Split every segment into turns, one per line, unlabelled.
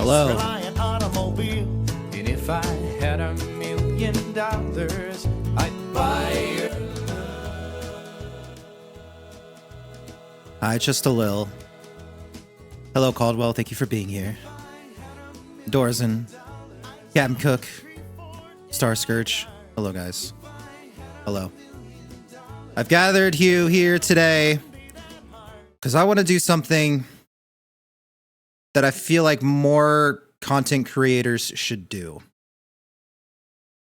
Hello.
Self-reliant automobile. And if I had $1 million, I'd buy your
Hi, just a Lil. Hello, Caldwell. Thank you for being here. Dorzen. Captain Cook. Star Scourge. Hello, guys. Hello. I've gathered you here today because I want to do something that I feel like more content creators should do.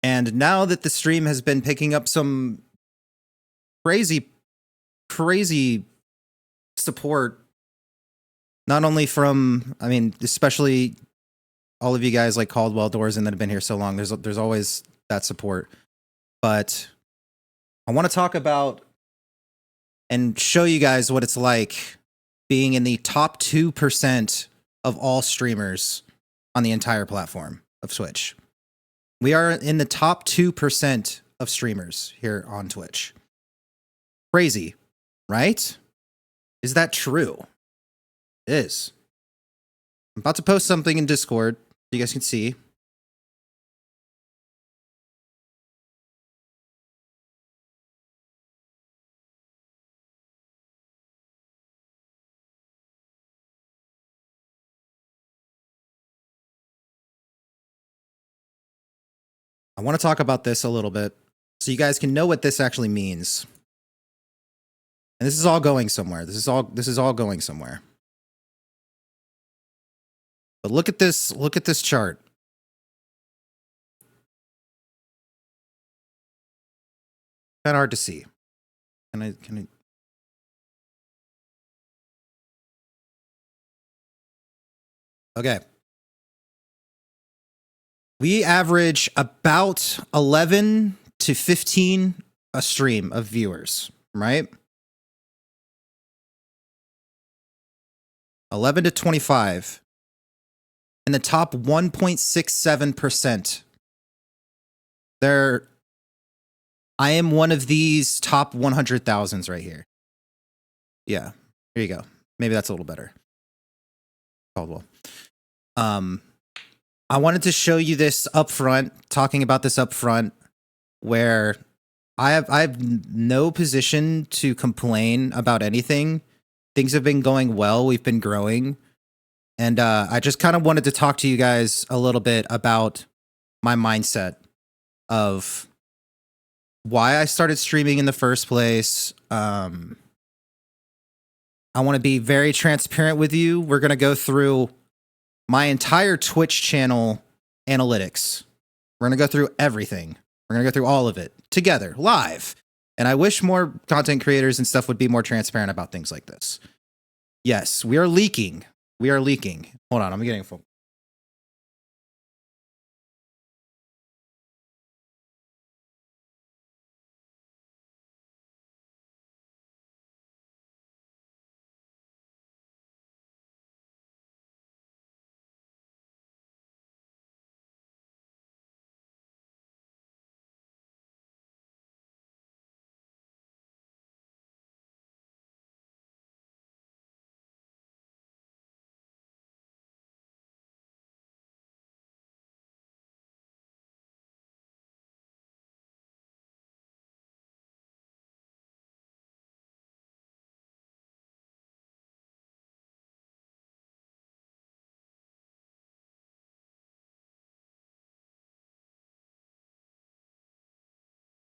And now that the stream has been picking up some crazy support, not only from, I mean, especially all of you guys like Caldwell, Dorzen that have been here so long, there's always that support. But I want to talk about and show you guys what it's like being in the top 2% of all streamers on the entire platform of Twitch. We are in the top 2% of streamers here on Twitch. Crazy, right? Is that true? It is. I'm about to post something in Discord so you guys can see. I want to talk about this a little bit so you guys can know what this actually means. And this is all going somewhere. This is all going somewhere. But look at this chart. Kind of hard to see. Can I Okay. We average about 11 to 15 a stream of viewers, right? 11 to 25. In the top 1.67%. I am one of these top 100,000s right here. Yeah, here you go. Maybe that's a little better. Caldwell. I wanted to show you this up front, talking about this up front, where I have no position to complain about anything. Things have been going well. We've been growing. And I just kind of wanted to talk to you guys a little bit about my mindset of why I started streaming in the first place. I want to be very transparent with you. We're going to go through my entire Twitch channel analytics. We're going to go through everything. We're going to go through all of it together, live. And I wish more content creators and stuff would be more transparent about things like this. Yes, we are leaking. We are leaking. Hold on, I'm getting a phone.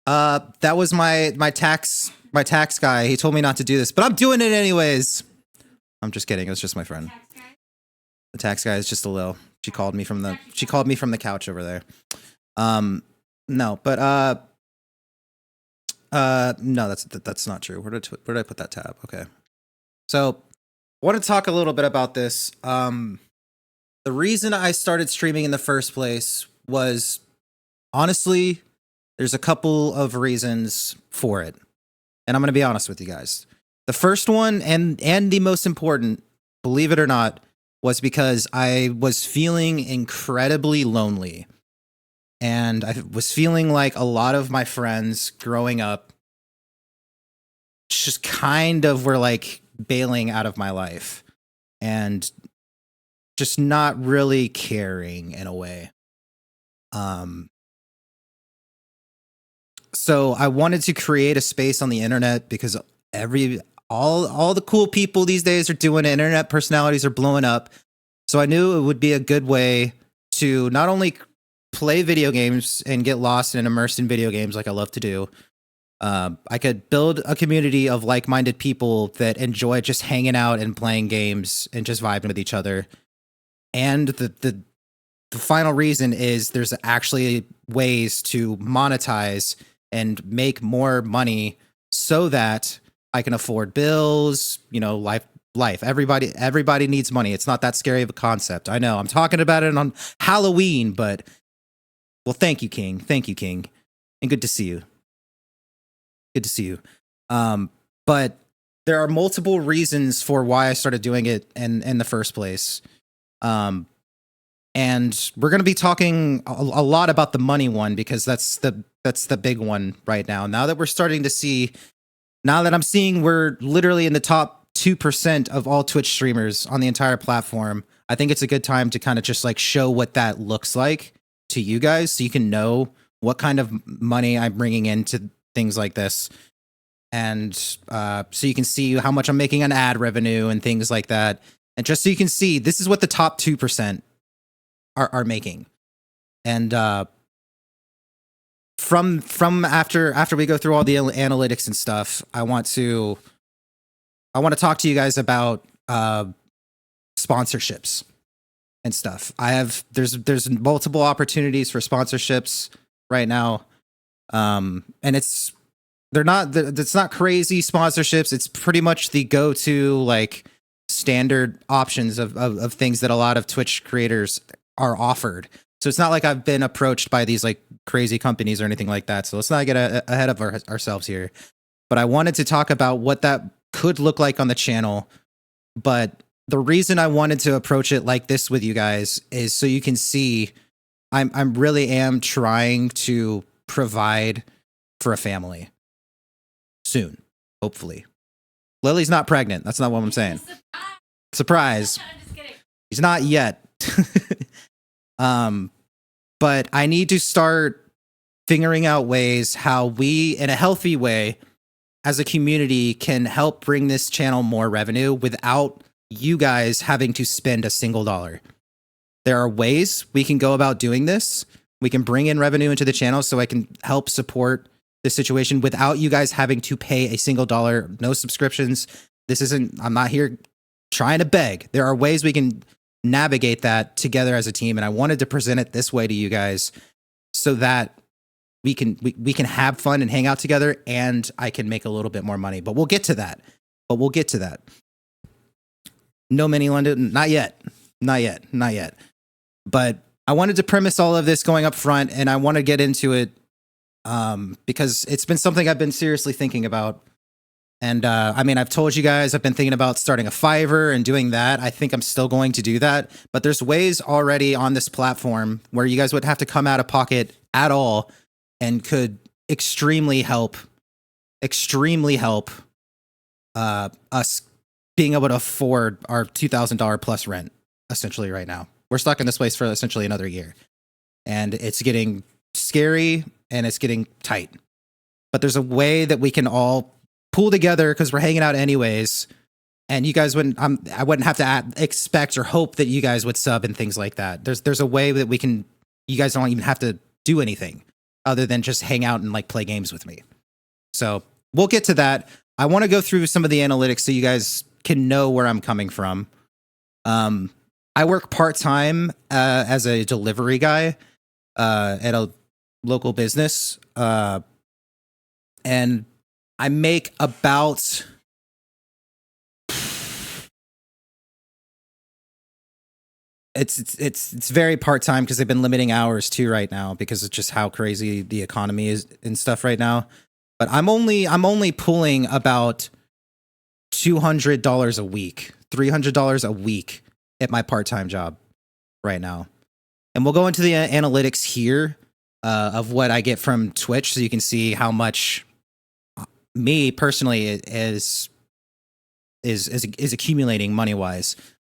That was my tax guy. He told me not to do this, but I'm doing it anyways. I'm just kidding. It was just my friend. The tax guy is just a little. She called me from the couch over there. No, but no, that's not true. Where did I put that tab? Okay. So, I want to talk a little bit about this. The reason I started streaming in the first place was, honestly, there's a couple of reasons for it. And I'm going to be honest with you guys. The first one, and the most important, believe it or not, was because I was feeling incredibly lonely. And I was feeling like a lot of my friends growing up just kind of were like bailing out of my life. And just not really caring in a way. So I wanted to create a space on the internet because all the cool people these days are doing it. Internet personalities are blowing up. So I knew it would be a good way to not only play video games and get lost and immersed in video games like I love to do. I could build a community of like-minded people that enjoy just hanging out and playing games and just vibing with each other. And the final reason is there's actually ways to monetize and make more money so that I can afford bills, life. Everybody needs money. It's not that scary of a concept. I know I'm talking about it on Halloween, but well, thank you, King. Thank you, King. And good to see you. Good to see you. But there are multiple reasons for why I started doing it in the first place. And we're going to be talking a lot about the money one because that's the big one right now. Now that I'm seeing we're literally in the top 2% of all Twitch streamers on the entire platform, I think it's a good time to kind of just like show what that looks like to you guys so you can know what kind of money I'm bringing into things like this. And so you can see how much I'm making on ad revenue and things like that. And just so you can see, this is what the top 2% are making. And from after we go through all the analytics and stuff, I want to talk to you guys about sponsorships and stuff. There's multiple opportunities for sponsorships right now. And it's not crazy sponsorships. It's pretty much the go-to like standard options of things that a lot of Twitch creators are offered. So it's not like I've been approached by these like crazy companies or anything like that. So let's not get ahead of ourselves here. But I wanted to talk about what that could look like on the channel. But the reason I wanted to approach it like this with you guys is so you can see I'm really am trying to provide for a family soon, hopefully. Lily's not pregnant. That's not what I'm saying. Surprise.
I'm just kidding.
He's not yet. But I need to start figuring out ways how we, in a healthy way, as a community, can help bring this channel more revenue without you guys having to spend a single dollar. There are ways we can go about doing this. We can bring in revenue into the channel so I can help support the situation without you guys having to pay a single dollar, no subscriptions. I'm not here trying to beg. There are ways we can navigate that together as a team. And I wanted to present it this way to you guys so that we can have fun and hang out together and I can make a little bit more money. But we'll get to that. No mini London, not yet. But I wanted to premise all of this going up front and I want to get into it because it's been something I've been seriously thinking about. And I've told you guys I've been thinking about starting a Fiverr and doing that. I think I'm still going to do that. But there's ways already on this platform where you guys would have to come out of pocket at all and could extremely help us being able to afford our $2,000 plus rent, essentially right now. We're stuck in this place for essentially another year. And it's getting scary and it's getting tight. But there's a way that we can all pool together because we're hanging out anyways. And you guys I wouldn't have to expect or hope that you guys would sub and things like that. There's a way that you guys don't even have to do anything other than just hang out and like play games with me. So we'll get to that. I want to go through some of the analytics so you guys can know where I'm coming from. I work part-time as a delivery guy at a local business. And I make about it's very part-time because they've been limiting hours too right now because it's just how crazy the economy is and stuff right now. But I'm only pulling about $200 a week, $300 a week at my part-time job right now. And we'll go into the analytics here of what I get from Twitch so you can see how much me personally is accumulating money-wise.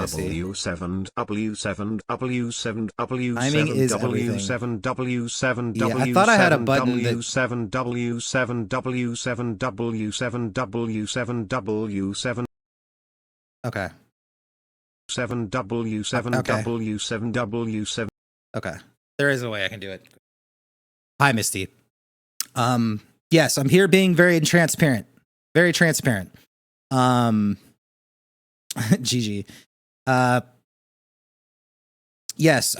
Misty.
W7 W7 W7 W7
Timing is
W7 W7
Yeah, I thought I had a button that-
W7 W7 W7 W7 W7 W7
Okay.
7 W7
Okay.
W7 W7.
Okay. There is a way I can do it. Hi, Misty. Yes, I'm here being very transparent. Very transparent. GG. Yes.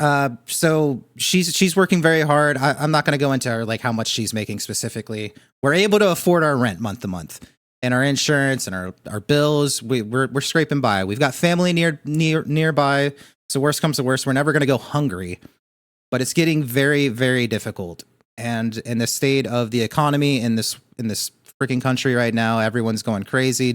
So she's working very hard. I'm not going to go into her, like how much she's making specifically. We're able to afford our rent month to month, and our insurance and our bills. We're scraping by. We've got family nearby. So worst comes to worst, we're never going to go hungry. But it's getting very, very difficult. And in the state of the economy in this freaking country right now, everyone's going crazy.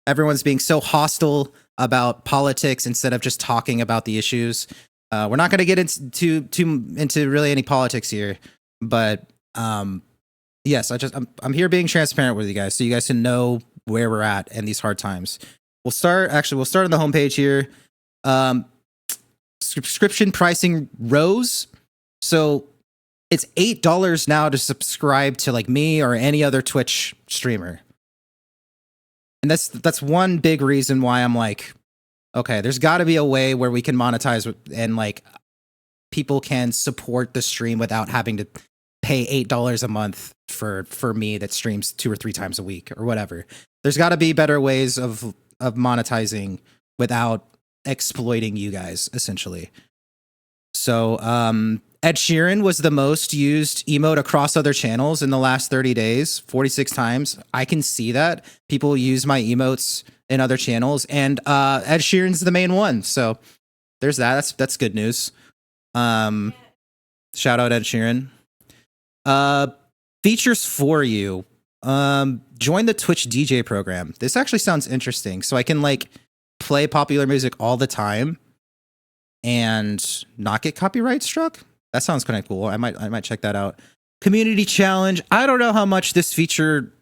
Everyone's being so hostile about politics instead of just talking about the issues. We're not going to get into really any politics here, but yes, I'm here being transparent with you guys so you guys can know where we're at in these hard times. We'll start on the homepage here. Subscription pricing rose, so it's $8 now to subscribe to like me or any other Twitch streamer. And that's one big reason why I'm like, okay, there's got to be a way where we can monetize and like people can support the stream without having to pay $8 a month for me that streams 2 or 3 times a week or whatever. There's got to be better ways of monetizing without exploiting you guys, essentially. So Ed Sheeran was the most used emote across other channels in the last 30 days, 46 times. I can see that. People use my emotes in other channels, and Ed Sheeran's the main one. So there's that. That's good news. Shout out Ed Sheeran. Features for you. Join the Twitch DJ program. This actually sounds interesting. So I can like play popular music all the time and not get copyright struck. That sounds kind of cool. I might check that out. Community challenge. I don't know how much this feature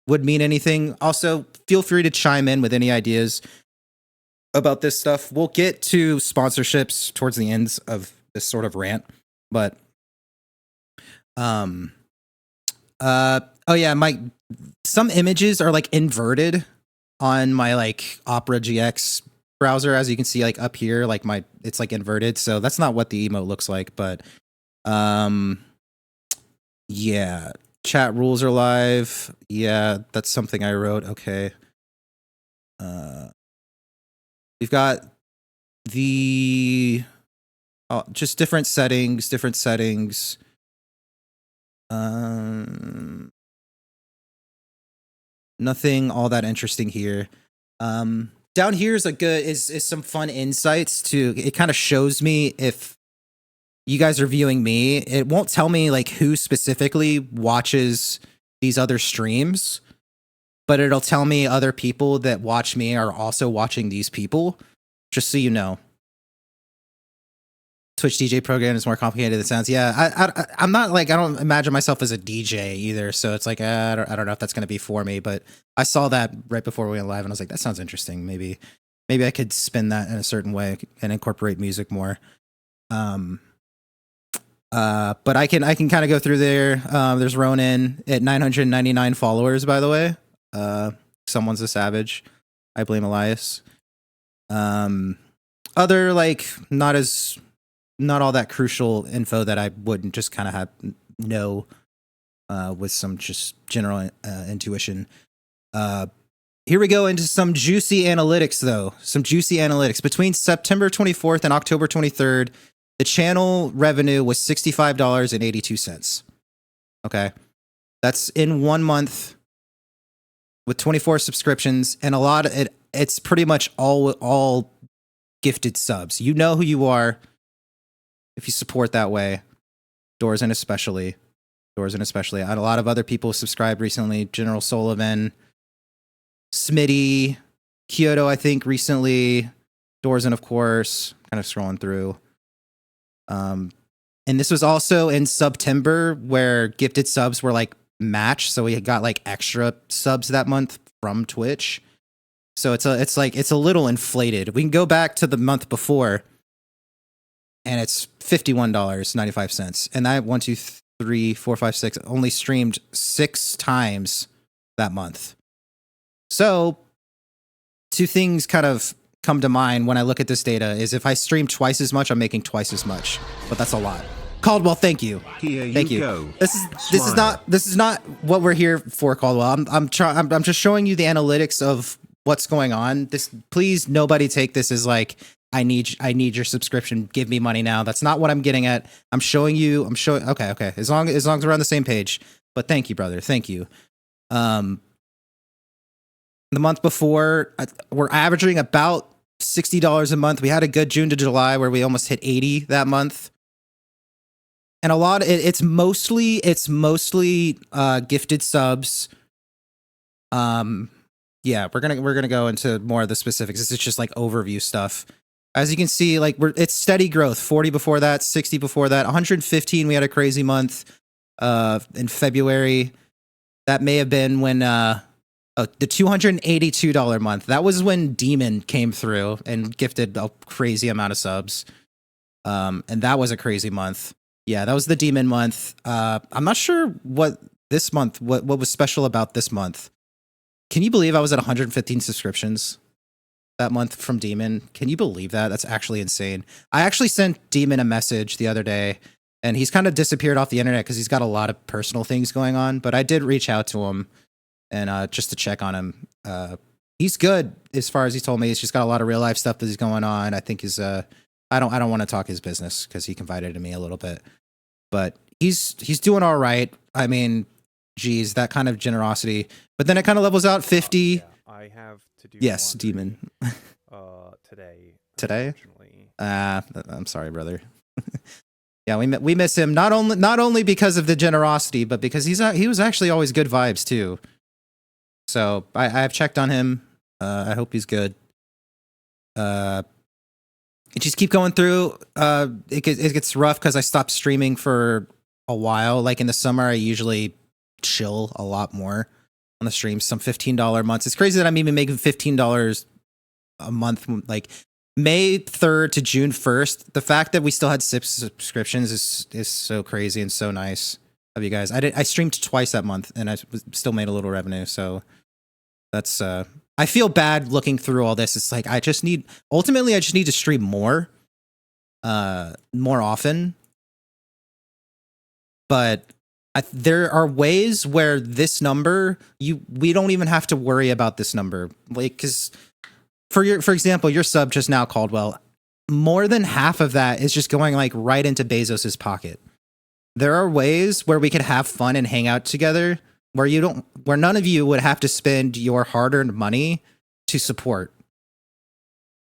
would mean anything. Also, feel free to chime in with any ideas about this stuff. We'll get to sponsorships towards the ends of this sort of rant, but oh yeah, some images are like inverted on my like Opera GX browser, as you can see like up here, like it's like inverted, so that's not what the emote looks like. But yeah, chat rules are live. Yeah, that's something I wrote. Okay. We've got the just different settings. Nothing all that interesting here. Down here is some fun insights to, it kind of shows me if you guys are viewing me. It won't tell me like who specifically watches these other streams, but it'll tell me other people that watch me are also watching these people, just so you know. Twitch DJ program is more complicated than it sounds. Yeah, I'm not like, I don't imagine myself as a DJ either, so it's like I don't know if that's going to be for me, but I saw that right before we went live and I was like, that sounds interesting. Maybe I could spin that in a certain way and incorporate music more. But I can kind of go through there. There's Ronin at 999 followers, by the way. Someone's a savage. I blame Elias. Other like not all that crucial info that I wouldn't just kind of know with some just general intuition. Here we go into some juicy analytics, though. Some juicy analytics. Between September 24th and October 23rd, the channel revenue was $65.82. Okay. That's in 1 month with 24 subscriptions, and a lot of it's pretty much all gifted subs. You know who you are if you support that way. Dorzen especially. I had a lot of other people subscribed recently. General Sullivan, Smitty, Kyoto, I think, recently. Dorzen, of course. Kind of scrolling through. And this was also in September where gifted subs were like matched. So we got like extra subs that month from Twitch. So it's a little inflated. We can go back to the month before, and it's $51.95. And I 1, 2, 3, 4, 5, 6 only streamed 6 times that month. So 2 things kind of come to mind when I look at this data is if I stream twice as much, I'm making twice as much. But that's a lot. Caldwell, thank you. Thank you.
Go.
This is not what we're here for, Caldwell. I'm just showing you the analytics of what's going on. Please, nobody take this as like I need your subscription. Give me money now. That's not what I'm getting at. I'm showing. Okay. As long as we're on the same page. But thank you, brother. Thank you. The month before, we're averaging about $60 a month. We had a good June to July where we almost hit 80 that month. And a lot of it's mostly gifted subs. Yeah, we're gonna go into more of the specifics. This is just like overview stuff. As you can see, like it's steady growth. 40 before that, 60 before that, 115. We had a crazy month in February. That may have been when the $282 month. That was when Demon came through and gifted a crazy amount of subs. And that was a crazy month. Yeah, that was the Demon month. I'm not sure what this month, what was special about this month. Can you believe I was at 115 subscriptions that month from Demon? Can you believe that? That's actually insane. I actually sent Demon a message the other day, and he's kind of disappeared off the internet because he's got a lot of personal things going on. But I did reach out to him and just to check on him. He's good as far as he told me. He's just got a lot of real life stuff that he's going on. I think he's I don't want to talk his business because he confided in me a little bit, but he's doing all right. I mean, geez, that kind of generosity. But then it kind of levels out 50.
Yeah, I have to do.
Yes,
laundry,
Demon.
Today.
Today?
Unfortunately.
I'm sorry, brother. Yeah, we miss him not only because of the generosity, but because he was actually always good vibes too. So I've checked on him. I hope he's good. Just keep going through. It gets rough because I stopped streaming for a while. Like in the summer, I usually chill a lot more on the stream. Some $15 months. It's crazy that I'm even making $15 a month. Like May 3rd to June 1st. The fact that we still had 6 subscriptions is so crazy and so nice of you guys. I streamed twice that month and I still made a little revenue. So that's I feel bad looking through all this. It's like I just need to stream more often. But there are ways where this number we don't even have to worry about this number. Like cuz for example, your sub just now, Caldwell, more than half of that is just going like right into Bezos's pocket. There are ways where we could have fun and hang out together where none of you would have to spend your hard-earned money to support.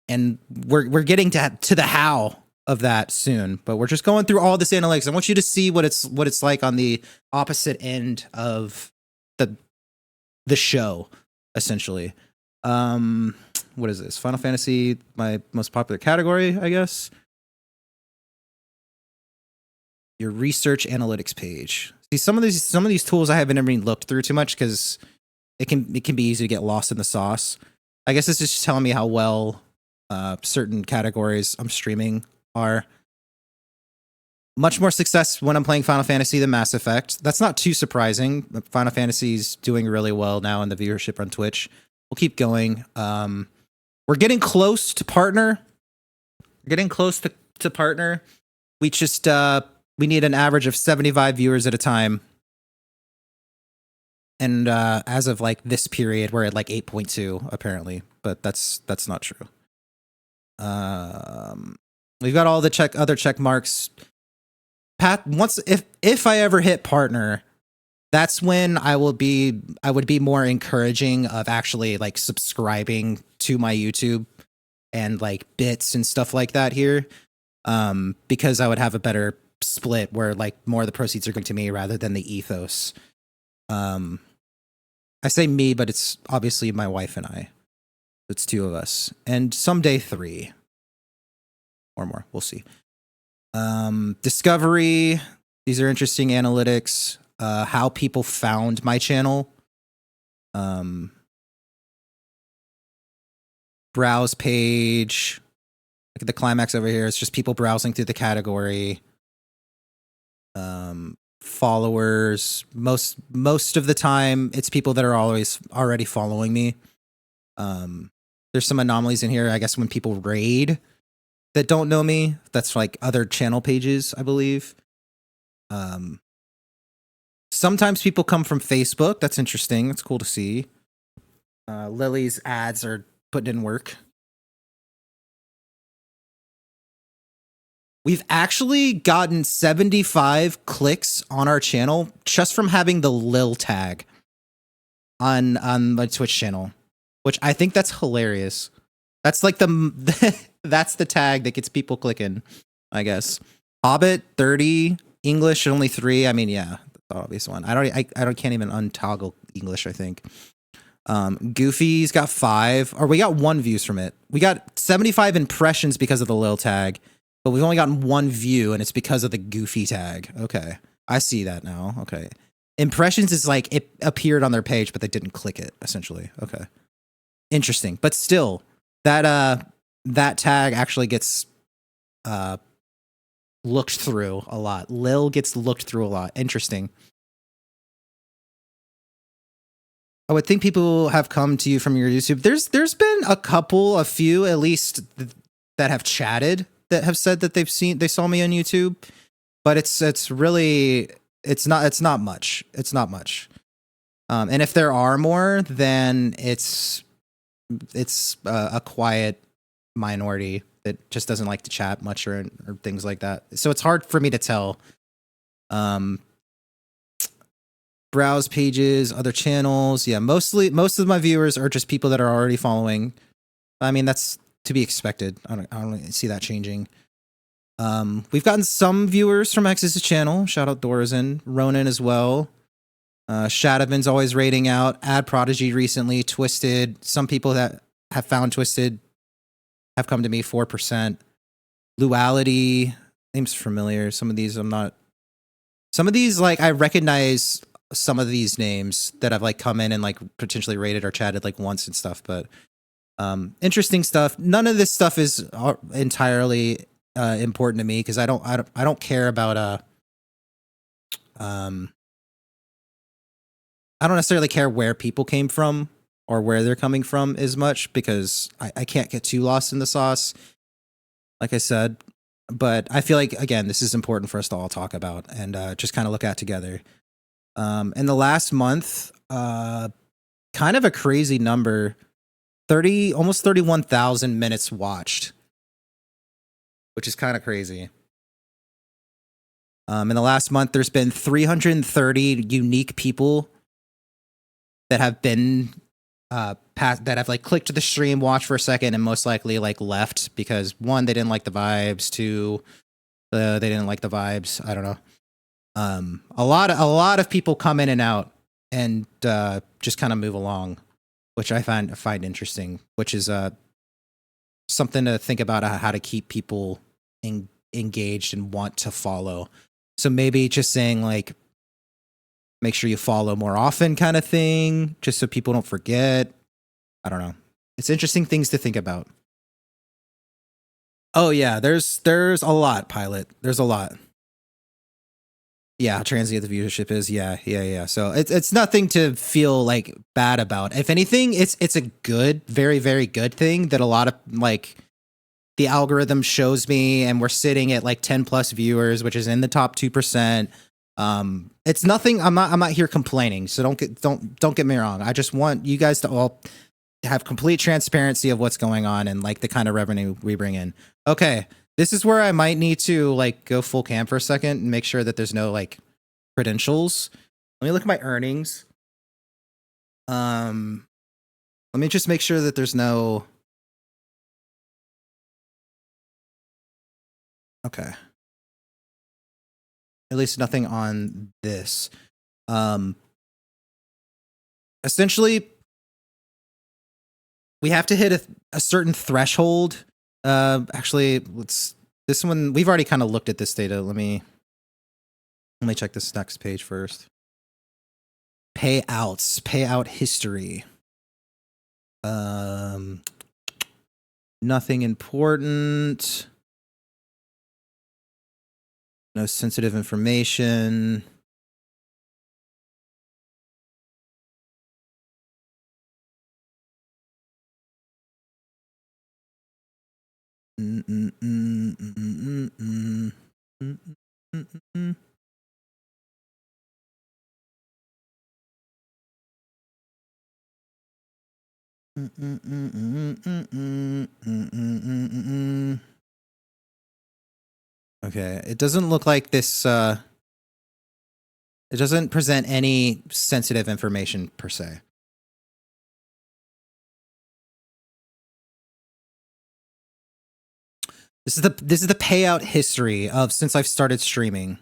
And we're getting to the how of that soon, but we're just going through all this analytics. I want you to see what it's like on the opposite end of the show, essentially. What is this? Final Fantasy, my most popular category, I guess. Your research analytics page. See, some of these tools I haven't even looked through too much because it can be easy to get lost in the sauce. I guess this is just telling me how well certain categories I'm streaming are. Much more success when I'm playing Final Fantasy than Mass Effect. That's not too surprising. Final Fantasy's doing really well now in the viewership on Twitch. We'll keep going. We're getting close to partner. We just we need an average of 75 viewers at a time. And as of like this period, we're at like 8.2 apparently, but that's not true. We've got all the other check marks. Pat, if I ever hit partner, that's when I would be more encouraging of actually like subscribing to my YouTube and like bits and stuff like that here, because I would have a better split where like more of the proceeds are going to me rather than the ethos. I say me, but it's obviously my wife and I. It's two of us, and someday three or more. We'll see. Discovery. These are interesting analytics. How people found my channel. Browse page. Look at the climax over here. It's just people browsing through the category. Followers. Most of the time, it's people that are always already following me. There's some anomalies in here. I guess when people raid that don't know me, that's like other channel pages, I believe. Sometimes people come from Facebook. That's interesting. It's cool to see. Lily's ads are putting in work. We've actually gotten 75 clicks on our channel just from having the Lil tag on the Twitch channel, which I think that's hilarious. That's like that's the tag that gets people clicking, I guess. Hobbit 30, English only 3. I mean, yeah, the obvious one. I can't even untoggle English, I think. Goofy's got 5, or we got 1 views from it. We got 75 impressions because of the Lil tag, but we've only gotten 1 view, and it's because of the Goofy tag. Okay, I see that now. Okay, impressions is like it appeared on their page, but they didn't click it. Essentially, okay, interesting. But still, that tag actually gets looked through a lot. Lil gets looked through a lot. Interesting. I would think people have come to you from your YouTube. There's been a few at least that have chatted that have said that they saw me on YouTube, but it's really not much. It's not much. And if there are more, then it's a quiet minority that just doesn't like to chat much or things like that. So it's hard for me to tell. Browse pages, other channels. Yeah, most of my viewers are just people that are already following. I mean, that's to be expected. I don't see that changing. We've gotten some viewers from X's channel. Shout out Dorazin, Ronan as well. Shadowman's always rating out. Ad Prodigy recently. Twisted. Some people that have found Twisted have come to me. 4%. Luality. Name's familiar. Some of these I'm not. Some of these like I recognize. Some of these names that have like come in and like potentially rated or chatted like once and stuff, but interesting stuff. None of this stuff is entirely important to me because I don't care about I don't necessarily care where people came from or where they're coming from as much because I can't get too lost in the sauce, like I said. But I feel like again this is important for us to all talk about and just kind of look at together. In the last month, kind of a crazy number, almost 31,000 minutes watched, which is kind of crazy. In the last month, there's been 330 unique people that have been that have like clicked the stream, watched for a second, and most likely like left because 1, they didn't like the vibes. 2, they didn't like the vibes. I don't know. A lot of people come in and out and just kind of move along, which I find interesting, which is something to think about how to keep people engaged and want to follow. So maybe just saying like, make sure you follow more often kind of thing, just so people don't forget. I don't know. It's interesting things to think about. Oh yeah, there's a lot, Pilot. There's a lot. Yeah, how transient the viewership is. Yeah. So it's nothing to feel like bad about. If anything, it's a good, very, very good thing that a lot of like the algorithm shows me, and we're sitting at like 10 plus viewers, which is in the top 2%. It's nothing. I'm not here complaining. So don't get me wrong. I just want you guys to all have complete transparency of what's going on and like the kind of revenue we bring in. Okay. This is where I might need to like go full cam for a second and make sure that there's no like credentials. Let me look at my earnings. Let me just make sure that there's no Okay. At least nothing on this. Essentially, we have to hit a certain threshold. Actually, this one, we've already kind of looked at this data. Let me check this next page first. Payouts, payout history. Nothing important. No sensitive information. Okay, it doesn't look like this. It doesn't present any sensitive information per se. This is the payout history of since I've started streaming.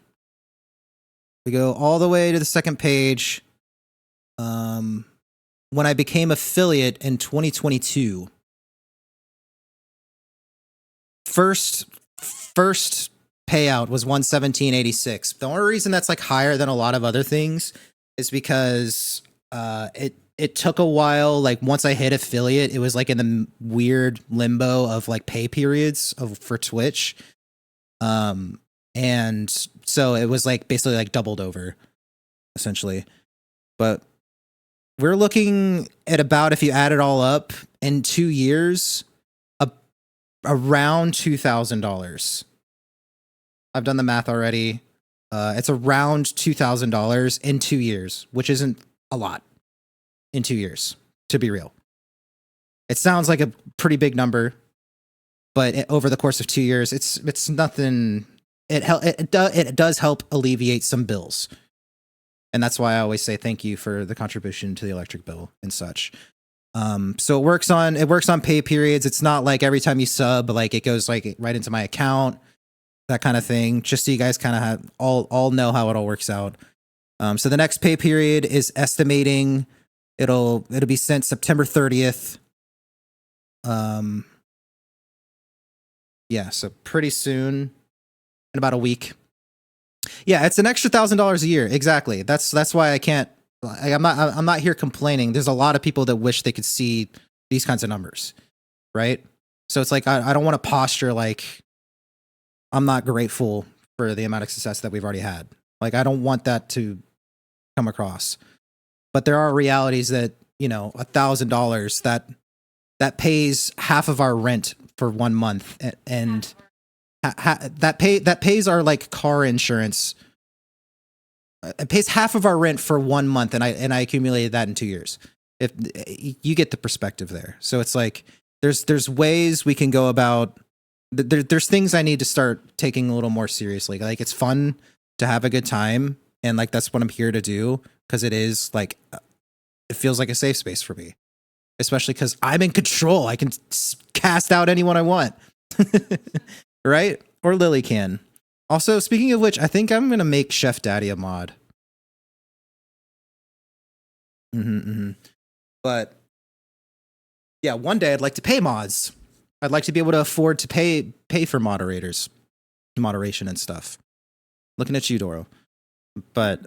We go all the way to the second page. When I became affiliate in 2022. First payout was 117.86. The only reason that's like higher than a lot of other things is because it took a while. Like once I hit affiliate, it was like in the weird limbo of like pay periods for Twitch. And so it was like basically like doubled over essentially. But we're looking at about, if you add it all up in 2 years, around $2,000. I've done the math already. It's around $2,000 in 2 years, which isn't a lot in 2 years, to be real. It sounds like a pretty big number, but over the course of 2 years, it's nothing. It does help alleviate some bills. And that's why I always say thank you for the contribution to the electric bill and such. So it works on pay periods. It's not like every time you sub, like it goes like right into my account, that kind of thing. Just so you guys kind of have all know how it all works out. So the next pay period is estimating. It'll be sent September 30th. Yeah, so pretty soon, in about a week. Yeah, it's an extra $1,000 a year. Exactly. That's why I can't. I'm not here complaining. There's a lot of people that wish they could see these kinds of numbers, right? So it's like I don't want to posture like I'm not grateful for the amount of success that we've already had. Like I don't want that to come across. But there are realities that, you know, $1,000 that pays half of our rent for 1 month, and that pays our like car insurance. It pays half of our rent for 1 month, and I accumulated that in 2 years. If you get the perspective there, so it's like there's ways we can go about. There's things I need to start taking a little more seriously. Like it's fun to have a good time, and like that's what I'm here to do, because it is like it feels like a safe space for me, especially because I'm in control. I can cast out anyone I want, right? Or Lily can. Also, speaking of which, I think I'm gonna make Chef Daddy a mod. But yeah, one day I'd like to pay mods. I'd like to be able to afford to pay for moderation and stuff. Looking at you, Doro. But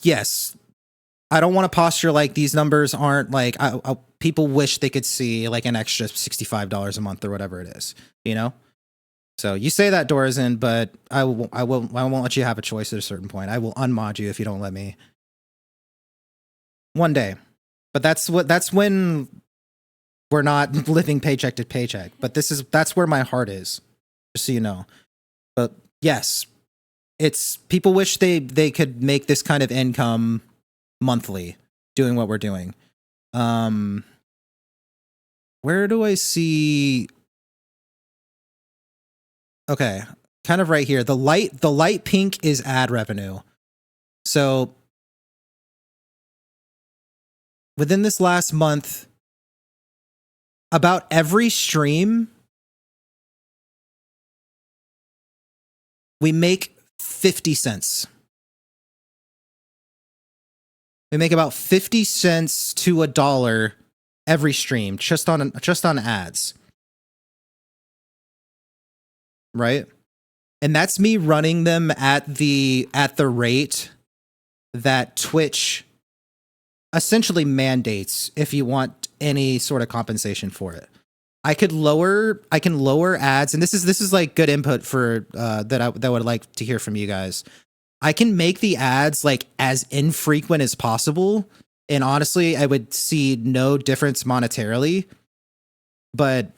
yes, I don't want to posture like these numbers aren't like people wish they could see like an extra $65 a month or whatever it is, you know? So you say that, Dorazin, but I won't let you have a choice at a certain point. I will unmod you if you don't let me. One day. But that's when we're not living paycheck to paycheck. But that's where my heart is, just so you know. But yes, it's people wish they could make this kind of income monthly doing what we're doing. Where do I see? Okay, kind of right here. The light pink is ad revenue. So within this last month, about every stream, we make 50 cents. We make about 50 cents to $1 every stream just on ads. Right? And that's me running them at the rate that Twitch essentially mandates if you want any sort of compensation for it. I can lower ads, and this is like good input for that I would like to hear from you guys. I can make the ads like as infrequent as possible, and honestly, I would see no difference monetarily. But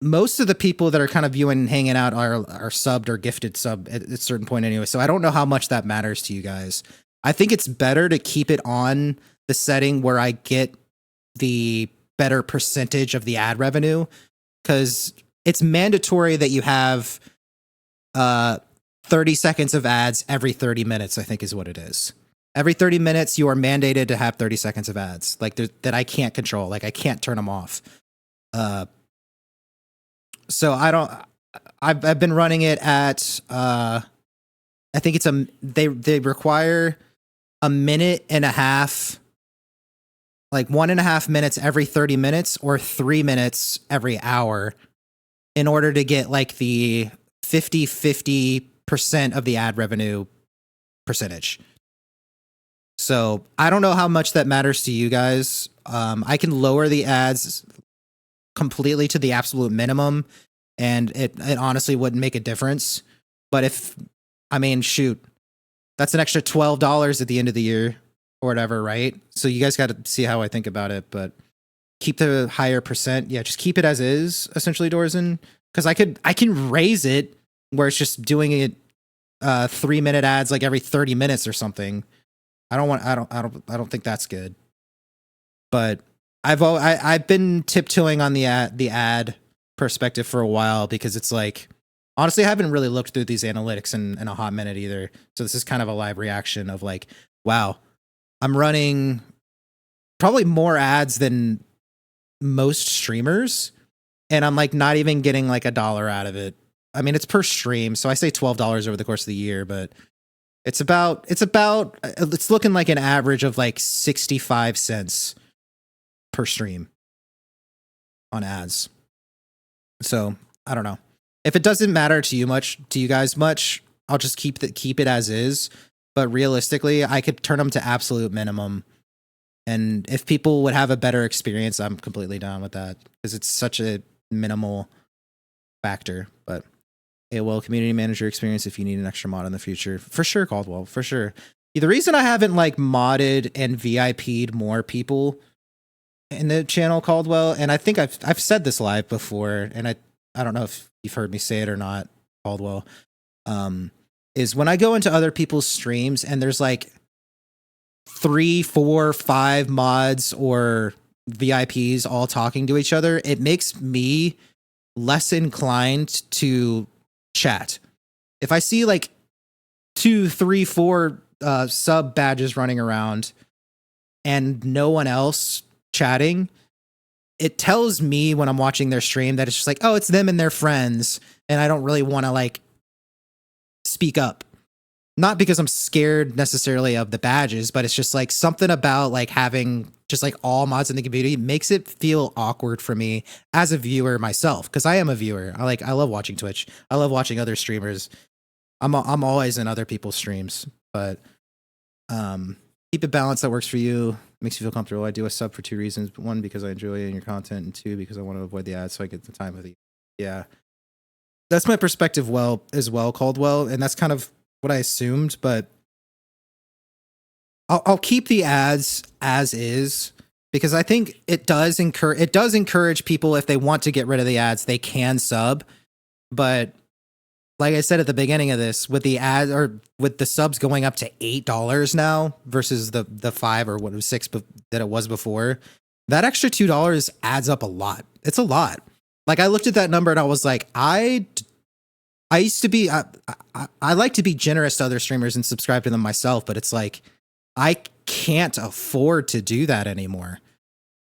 most of the people that are kind of viewing and hanging out are subbed or gifted sub at a certain point anyway. So I don't know how much that matters to you guys. I think it's better to keep it on the setting where I get the better percentage of the ad revenue, because it's mandatory that you have 30 seconds of ads every 30 minutes, I think is what it is. Every 30 minutes, you are mandated to have 30 seconds of ads, like that I can't control. Like I can't turn them off. So I've been running it at, I think it's they require a minute and a half, like 1.5 minutes every 30 minutes or 3 minutes every hour in order to get like the 50% of the ad revenue percentage. So I don't know how much that matters to you guys. I can lower the ads completely to the absolute minimum, and it honestly wouldn't make a difference. But shoot, that's an extra $12 at the end of the year or whatever, right? So you guys got to see how I think about it, but keep the higher percent. Yeah, just keep it as is, essentially, Dorzen, because I can raise it where it's just doing it 3-minute ads like every 30 minutes or something. I don't think that's good. But I've been tiptoeing on the ad perspective for a while, because it's like, honestly, I haven't really looked through these analytics in a hot minute either. So this is kind of a live reaction of like, wow, I'm running probably more ads than most streamers, and I'm like not even getting like $1 out of it. I mean, it's per stream, so I say $12 over the course of the year, but it's looking like an average of like 65 cents per stream on ads. So I don't know. If it doesn't matter to you guys much, I'll just keep it as is. But realistically, I could turn them to absolute minimum. And if people would have a better experience, I'm completely down with that, because it's such a minimal factor. But AOL community manager experience if you need an extra mod in the future. For sure, Caldwell, for sure. The reason I haven't like modded and VIP'd more people in the channel, Caldwell, and I think I've said this live before, and I don't know if you've heard me say it or not, Caldwell, is when I go into other people's streams and there's like 3, 4, 5 mods or VIPs all talking to each other, it makes me less inclined to chat. If I see like 2, 3, 4 sub badges running around and no one else chatting, it tells me when I'm watching their stream that it's just like, oh, it's them and their friends, and I don't really want to like speak up. Not because I'm scared necessarily of the badges, but it's just like something about like having just like all mods in the community makes it feel awkward for me as a viewer myself, because I am a viewer. I love watching Twitch. I love watching other streamers. I'm always in other people's streams, but keep it balanced. That works for you. Makes you feel comfortable. I do a sub for 2 reasons. 1, because I enjoy your content, and 2, because I want to avoid the ads so I get the time of the. Yeah, that's my perspective. As well, Caldwell, and that's kind of what I assumed, but I'll keep the ads as is, because I think it does encourage people, if they want to get rid of the ads, they can sub. But like I said at the beginning of this, with the ad or with the subs going up to $8 now versus the 5 or what it was 6 that it was before, that extra $2 adds up a lot. It's a lot. Like I looked at that number and I was like, I used to be, I like to be generous to other streamers and subscribe to them myself, but it's like, I can't afford to do that anymore.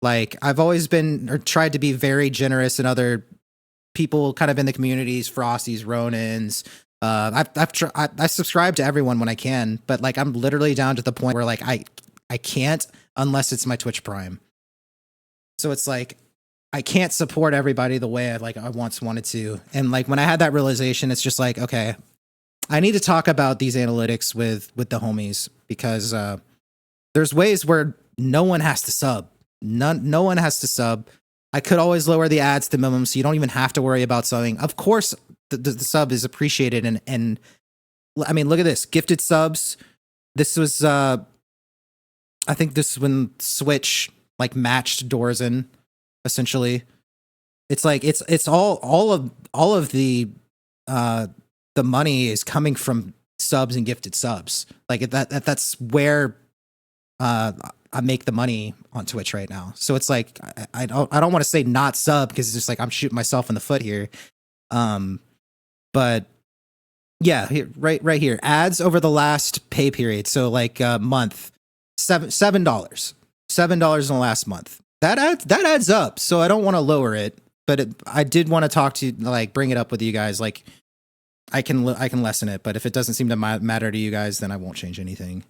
Like I've always been or tried to be very generous in other people kind of in the communities, Frosties, Ronins. I subscribe to everyone when I can, but like I'm literally down to the point where like I can't unless it's my Twitch Prime. So it's like I can't support everybody the way I once wanted to. And like when I had that realization, it's just like, okay, I need to talk about these analytics with the homies because there's ways where no one has to sub. No one has to sub. I could always lower the ads to minimum, so you don't even have to worry about subbing. Of course, the sub is appreciated, and I mean, look at this, gifted subs. This was, I think this is when Switch like matched Dorzen, essentially. It's like it's all of the money is coming from subs and gifted subs. Like that's where I make the money on Twitch right now. So it's like I don't want to say not sub because it's just like I'm shooting myself in the foot here. But yeah, here, right here, ads over the last pay period. So like month, $7 in the last month. That adds up. So I don't want to lower it, but I did want to talk to like bring it up with you guys. Like I can lessen it, but if it doesn't seem to matter to you guys, then I won't change anything.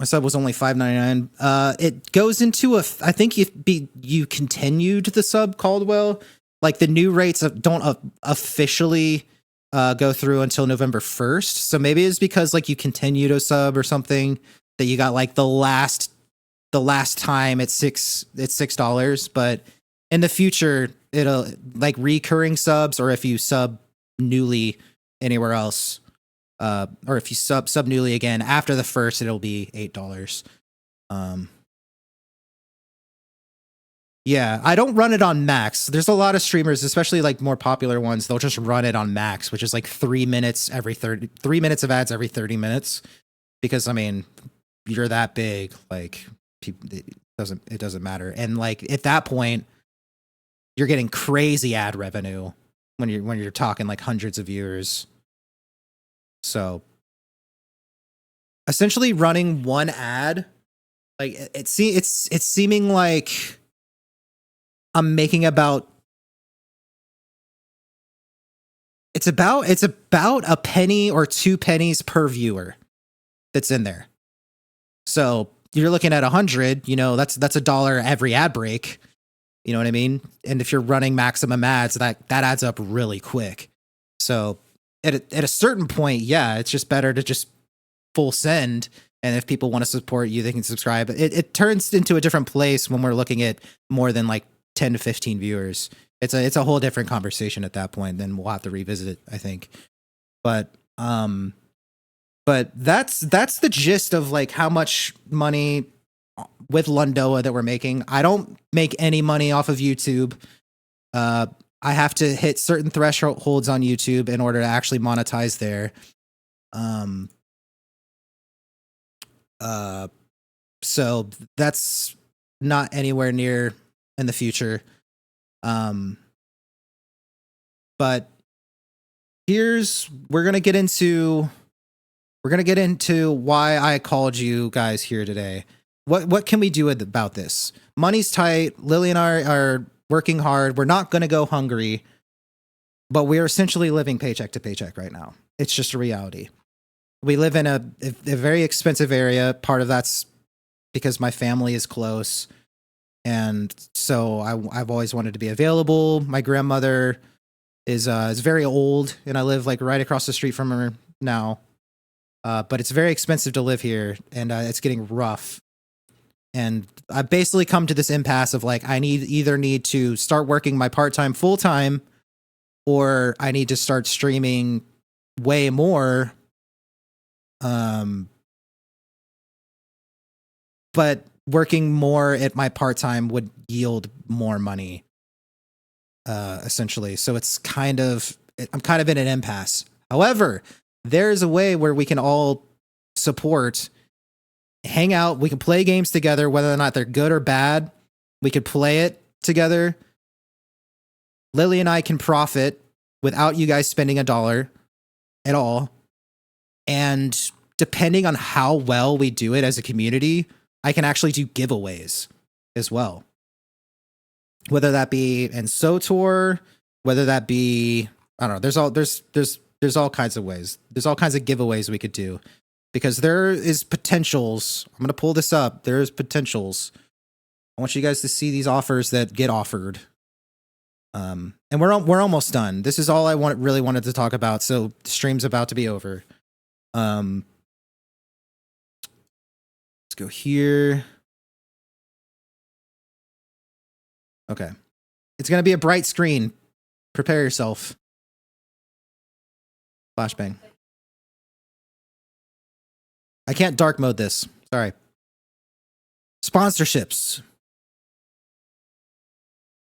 My sub was only $5.99. It goes into I think you continued the sub, Caldwell. Like the new rates don't officially go through until November 1st. So maybe it's because like you continued a sub or something that you got like the last time it's $6. But in the future, it'll like recurring subs, or if you sub newly anywhere else. Or if you sub newly again after the first, it'll be $8. Yeah, I don't run it on max. There's a lot of streamers, especially like more popular ones. They'll just run it on max, which is like 3 minutes of ads every 30 minutes. Because I mean, you're that big, like it doesn't matter. And like at that point, you're getting crazy ad revenue when you're talking like hundreds of viewers. So essentially running one ad, like it's seeming like I'm making about it's about a penny or 2 pennies per viewer that's in there. So you're looking at 100, that's $1 every ad break. You know what I mean? And if you're running maximum ads, that adds up really quick. So at a certain point, yeah, it's just better to just full send. And if people want to support you, they can subscribe. It turns into a different place when we're looking at more than like 10 to 15 viewers. It's a whole different conversation at that point. Then we'll have to revisit it, I think. But that's the gist of like how much money with Lundoa that we're making. I don't make any money off of YouTube. I have to hit certain thresholds on YouTube in order to actually monetize there. So that's not anywhere near in the future. But we're going to get into why I called you guys here today. What can we do about this? Money's tight. Lily and I are working hard. We're not going to go hungry, but we're essentially living paycheck to paycheck right now. It's just a reality. We live in a very expensive area. Part of that's because my family is close. And so I've always wanted to be available. My grandmother is very old, and I live like right across the street from her now. But it's very expensive to live here, and it's getting rough. And I've basically come to this impasse of like, I either need to start working my part-time full-time, or I need to start streaming way more. But working more at my part-time would yield more money, essentially. So I'm kind of in an impasse. However, there's a way where we can all support, hang out. We can play games together, whether or not they're good or bad. We could play it together. Lily and I can profit without you guys spending $1 at all. And depending on how well we do it as a community, I can actually do giveaways as well. Whether that be in SOTOR, whether that be, I don't know, there's all kinds of ways. There's all kinds of giveaways we could do because there is potentials. I'm going to pull this up. There's potentials. I want you guys to see these offers that get offered. And we're almost done. This is all I really wanted to talk about. So the stream's about to be over. Let's go here. Okay. It's going to be a bright screen. Prepare yourself. Flashbang. I can't dark mode this. Sorry. Sponsorships.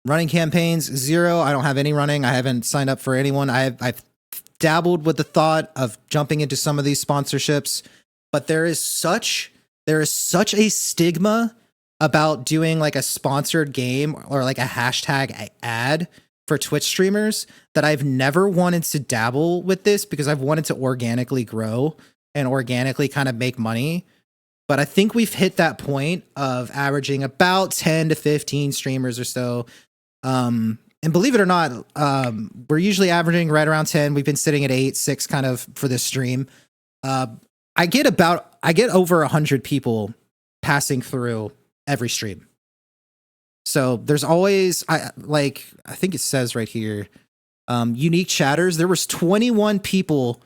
Running campaigns, 0. I don't have any running. I haven't signed up for anyone. I've dabbled with the thought of jumping into some of these sponsorships, but there is such a stigma about doing like a sponsored game or like a hashtag ad for Twitch streamers that I've never wanted to dabble with this because I've wanted to organically grow and organically kind of make money. But I think we've hit that point of averaging about 10 to 15 streamers or so. And believe it or not, we're usually averaging right around 10. We've been sitting at 8, 6 kind of for this stream. I get over 100 people passing through every stream. So there's always, I think it says right here, unique chatters. There was 21 people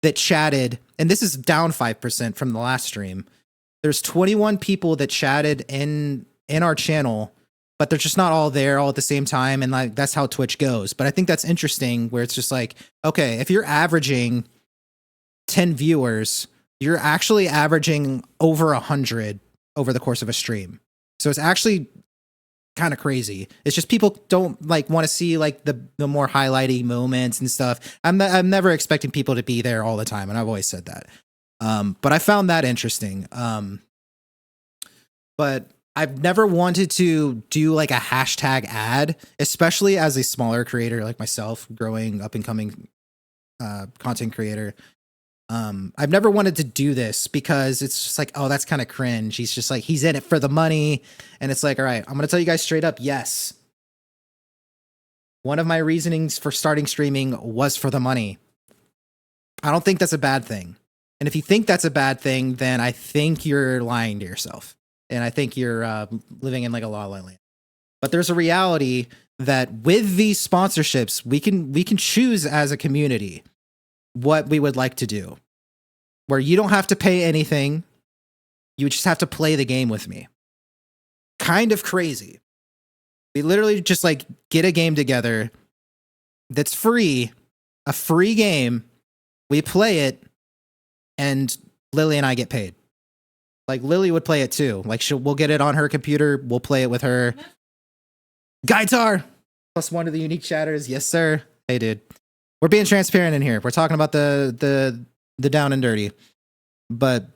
that chatted, and this is down 5% from the last stream. There's 21 people that chatted in our channel, but they're just not all there all at the same time. And like, that's how Twitch goes. But I think that's interesting where it's just like, okay, if you're averaging 10 viewers, you're actually averaging over 100 over the course of a stream. So it's actually kind of crazy. It's just people don't like want to see like the more highlighting moments and stuff. I'm never expecting people to be there all the time, and I've always said that. But I found that interesting. But I've never wanted to do like a hashtag ad, especially as a smaller creator like myself, growing up and coming content creator. I've never wanted to do this because it's just like, oh, that's kind of cringe. He's just like, he's in it for the money. And it's like, all right, I'm going to tell you guys straight up. Yes. One of my reasonings for starting streaming was for the money. I don't think that's a bad thing. And if you think that's a bad thing, then I think you're lying to yourself. And I think you're living in like a la la land. But there's a reality that with these sponsorships, we can choose as a community what we would like to do, where you don't have to pay anything. You just have to play the game with me. Kind of crazy. We literally just like get a game together that's free, a free game. We play it, and Lily and I get paid. Like Lily would play it too. Like we'll get it on her computer. We'll play it with her. Gaitar +1 to the unique chatters. Yes, sir. Hey, dude. We're being transparent in here. We're talking about the down and dirty. But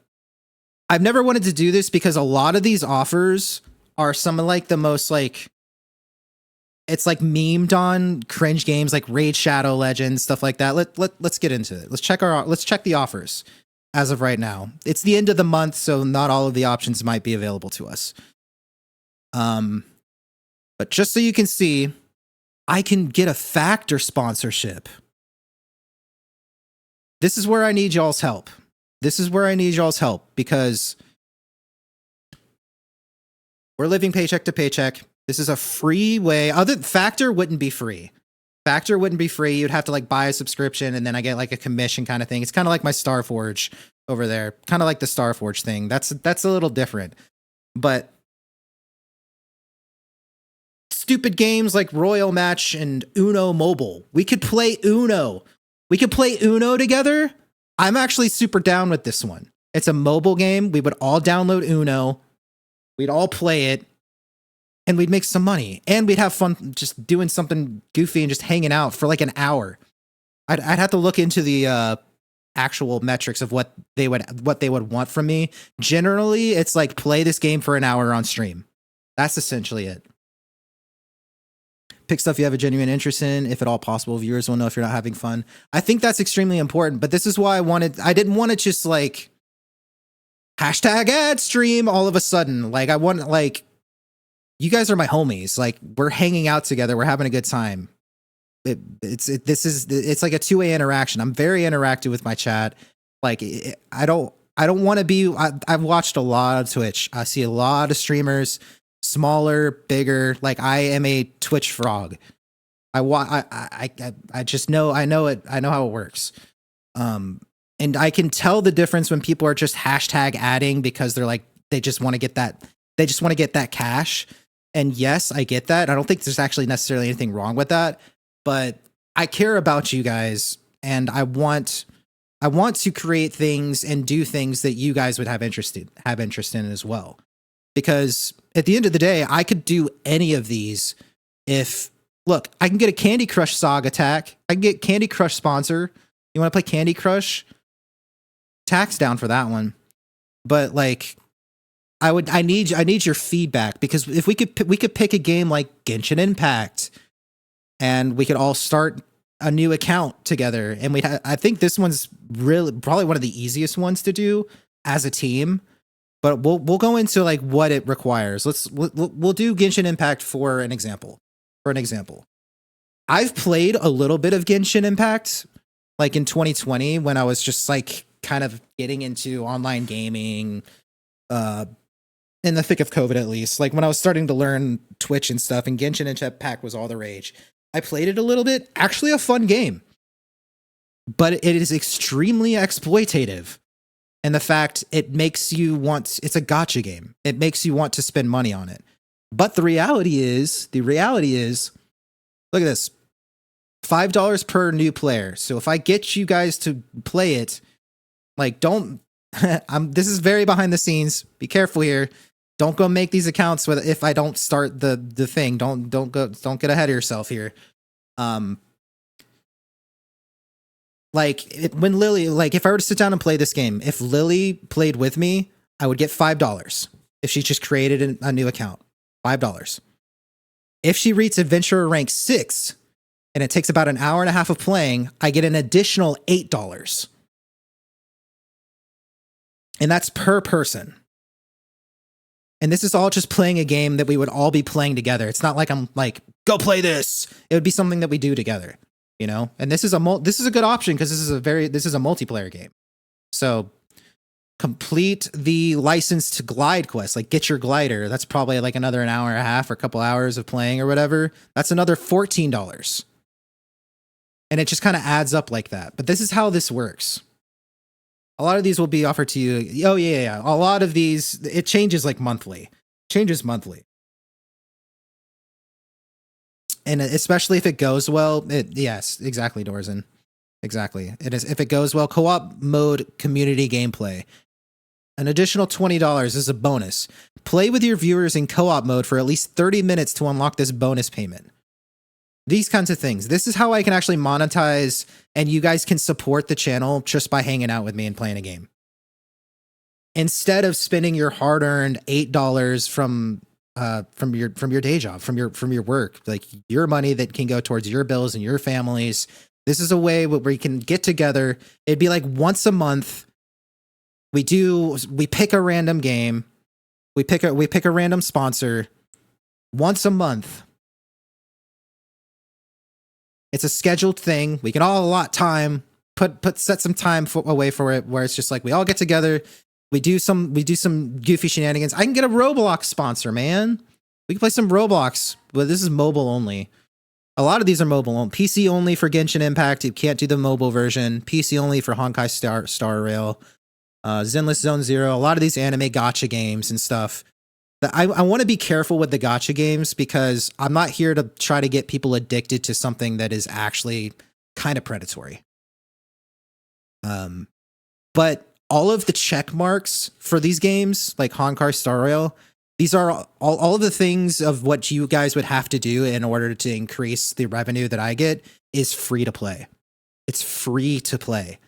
I've never wanted to do this because a lot of these offers are some of like the most like, it's like memed on cringe games like Raid Shadow Legends, stuff like that. Let's get into it. Let's check the offers as of right now. It's the end of the month, so not all of the options might be available to us. But just so you can see, I can get a Factor sponsorship. This is where I need y'all's help. Because we're living paycheck to paycheck. This is a free way. Factor wouldn't be free. You'd have to like buy a subscription, and then I get like a commission kind of thing. It's kind of like my Starforge over there. Kind of like the Starforge thing. That's a little different. But stupid games like Royal Match and Uno Mobile. We could play Uno. Together. I'm actually super down with this one. It's a mobile game. We would all download Uno. We'd all play it. And we'd make some money. And we'd have fun just doing something goofy and just hanging out for like an hour. I'd have to look into the actual metrics of what they would want from me. Generally, it's like play this game for an hour on stream. That's essentially it. Pick stuff you have a genuine interest in, if at all possible. Viewers will know if you're not having fun. I think that's extremely important, but this is why I didn't want to just like hashtag ad stream all of a sudden. Like I want, like, you guys are my homies. Like we're hanging out together. We're having a good time. It's like a two-way interaction. I'm very interactive with my chat. Like I don't want to be, I've watched a lot of Twitch. I see a lot of streamers, smaller, bigger. Like I am a Twitch frog. I just know, I know how it works. And I can tell the difference when people are just hashtag adding because they're like, they just want to get that cash. And yes, I get that. I don't think there's actually necessarily anything wrong with that, but I care about you guys and I want to create things and do things that you guys would have interest in as well. Because at the end of the day, I could do any of these if, look, I can get a Candy Crush Sog attack. I can get Candy Crush sponsor. You want to play Candy Crush? Tax down for that one. But like, I need your feedback because if we could pick a game like Genshin Impact and we could all start a new account together. And I think this one's really probably one of the easiest ones to do as a team, but we'll go into like what it requires. We'll do Genshin Impact for an example. I've played a little bit of Genshin Impact like in 2020 when I was just like kind of getting into online gaming, in the thick of COVID, at least, like when I was starting to learn Twitch and stuff, and Genshin Impact was all the rage. I played it a little bit. Actually, a fun game, but it is extremely exploitative. And the fact it makes you want, it's a gacha game. It makes you want to spend money on it. But the reality is, look at this, $5 per new player. So if I get you guys to play it, like don't, this is very behind the scenes. Be careful here. Don't go make these accounts with if I don't start the thing. Don't get ahead of yourself here. When Lily, like if I were to sit down and play this game, if Lily played with me, I would get $5 if she just created a new account. $5. If she reaches Adventurer rank 6 and it takes about an hour and a half of playing, I get an additional $8. And that's per person. And this is all just playing a game that we would all be playing together. It's not like I'm like, go play this. It would be something that we do together, you know? And this is a good option because this is a multiplayer game. So complete the license to glide quest, like get your glider. That's probably like another an hour and a half or a couple hours of playing or whatever. That's another $14. And it just kind of adds up like that. But this is how this works. A lot of these will be offered to you. Oh, yeah. A lot of these, it changes like monthly. Changes monthly. And especially if it goes well, yes, exactly, Dorzen. Exactly. It is. If it goes well, co-op mode community gameplay. An additional $20 is a bonus. Play with your viewers in co-op mode for at least 30 minutes to unlock this bonus payment. These kinds of things. This is how I can actually monetize and you guys can support the channel just by hanging out with me and playing a game. Instead of spending your hard-earned $8 from your day job, from your work, like your money that can go towards your bills and your families. This is a way where we can get together. It'd be like once a month. We pick a random game. We pick a random sponsor once a month. It's a scheduled thing. We can all allot time, set some time away for it where it's just like we all get together. We do some goofy shenanigans. I can get a Roblox sponsor, man. We can play some Roblox, but this is mobile only. A lot of these are mobile only. PC only for Genshin Impact. You can't do the mobile version. PC only for Honkai Star Rail. Zenless Zone Zero. A lot of these anime gacha games and stuff. I want to be careful with the gacha games because I'm not here to try to get people addicted to something that is actually kind of predatory. But all of the check marks for these games, like Honkai Star Rail, these are all of the things of what you guys would have to do in order to increase the revenue that I get is free to play. It's free to play.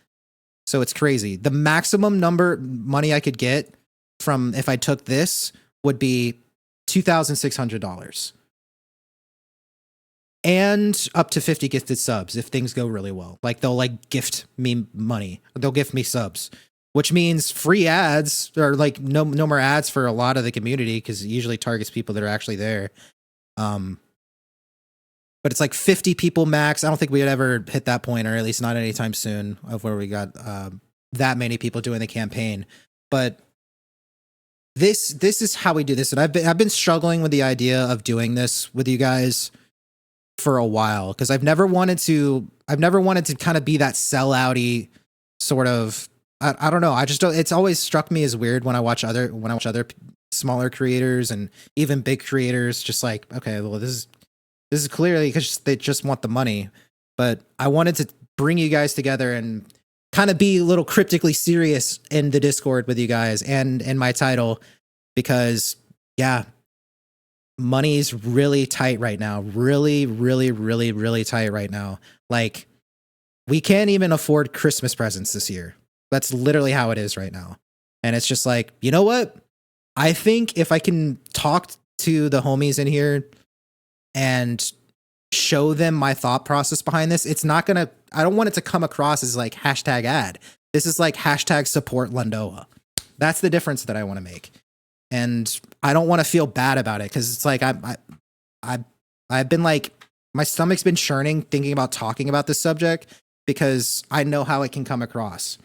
So it's crazy. The maximum money I could get from if I took this would be $2,600 and up to 50 gifted subs if things go really well. Like they'll like gift me money. They'll gift me subs. which means free ads or like no more ads for a lot of the community because it usually targets people that are actually there. But it's like 50 people max. I don't think we would ever hit that point, or at least not anytime soon, of where we got that many people doing the campaign. But this is how we do this, and I've been struggling with the idea of doing this with you guys for a while because I've never wanted to kind of be that sellouty sort of. I don't know. I just don't. It's always struck me as weird when I watch other smaller creators and even big creators. Just like, okay, well, this is clearly because they just want the money. But I wanted to bring you guys together and kind of be a little cryptically serious in the Discord with you guys and in my title because, yeah, money's really tight right now. Really, really, really, really tight right now. Like, we can't even afford Christmas presents this year. That's literally how it is right now. And it's just like, you know what? I think if I can talk to the homies in here and show them my thought process behind this, it's not gonna, I don't want it to come across as like hashtag ad. This is like hashtag support Lendoa. That's the difference that I want to make. And I don't want to feel bad about it because it's like I've been like, my stomach's been churning thinking about talking about this subject because I know how it can come across.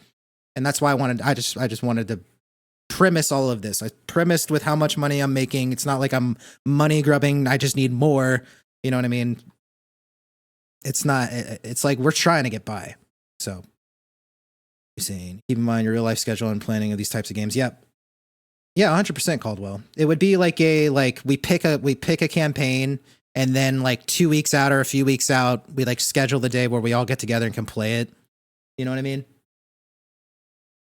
And that's why I just wanted to premise all of this. I premised with how much money I'm making. It's not like I'm money grubbing. I just need more. You know what I mean? It's not, it's like we're trying to get by. So you're saying, keep in mind your real life schedule and planning of these types of games. Yep. Yeah, 100% Caldwell. It would be like we pick a campaign and then like 2 weeks out or a few weeks out, we like schedule the day where we all get together and can play it. You know what I mean?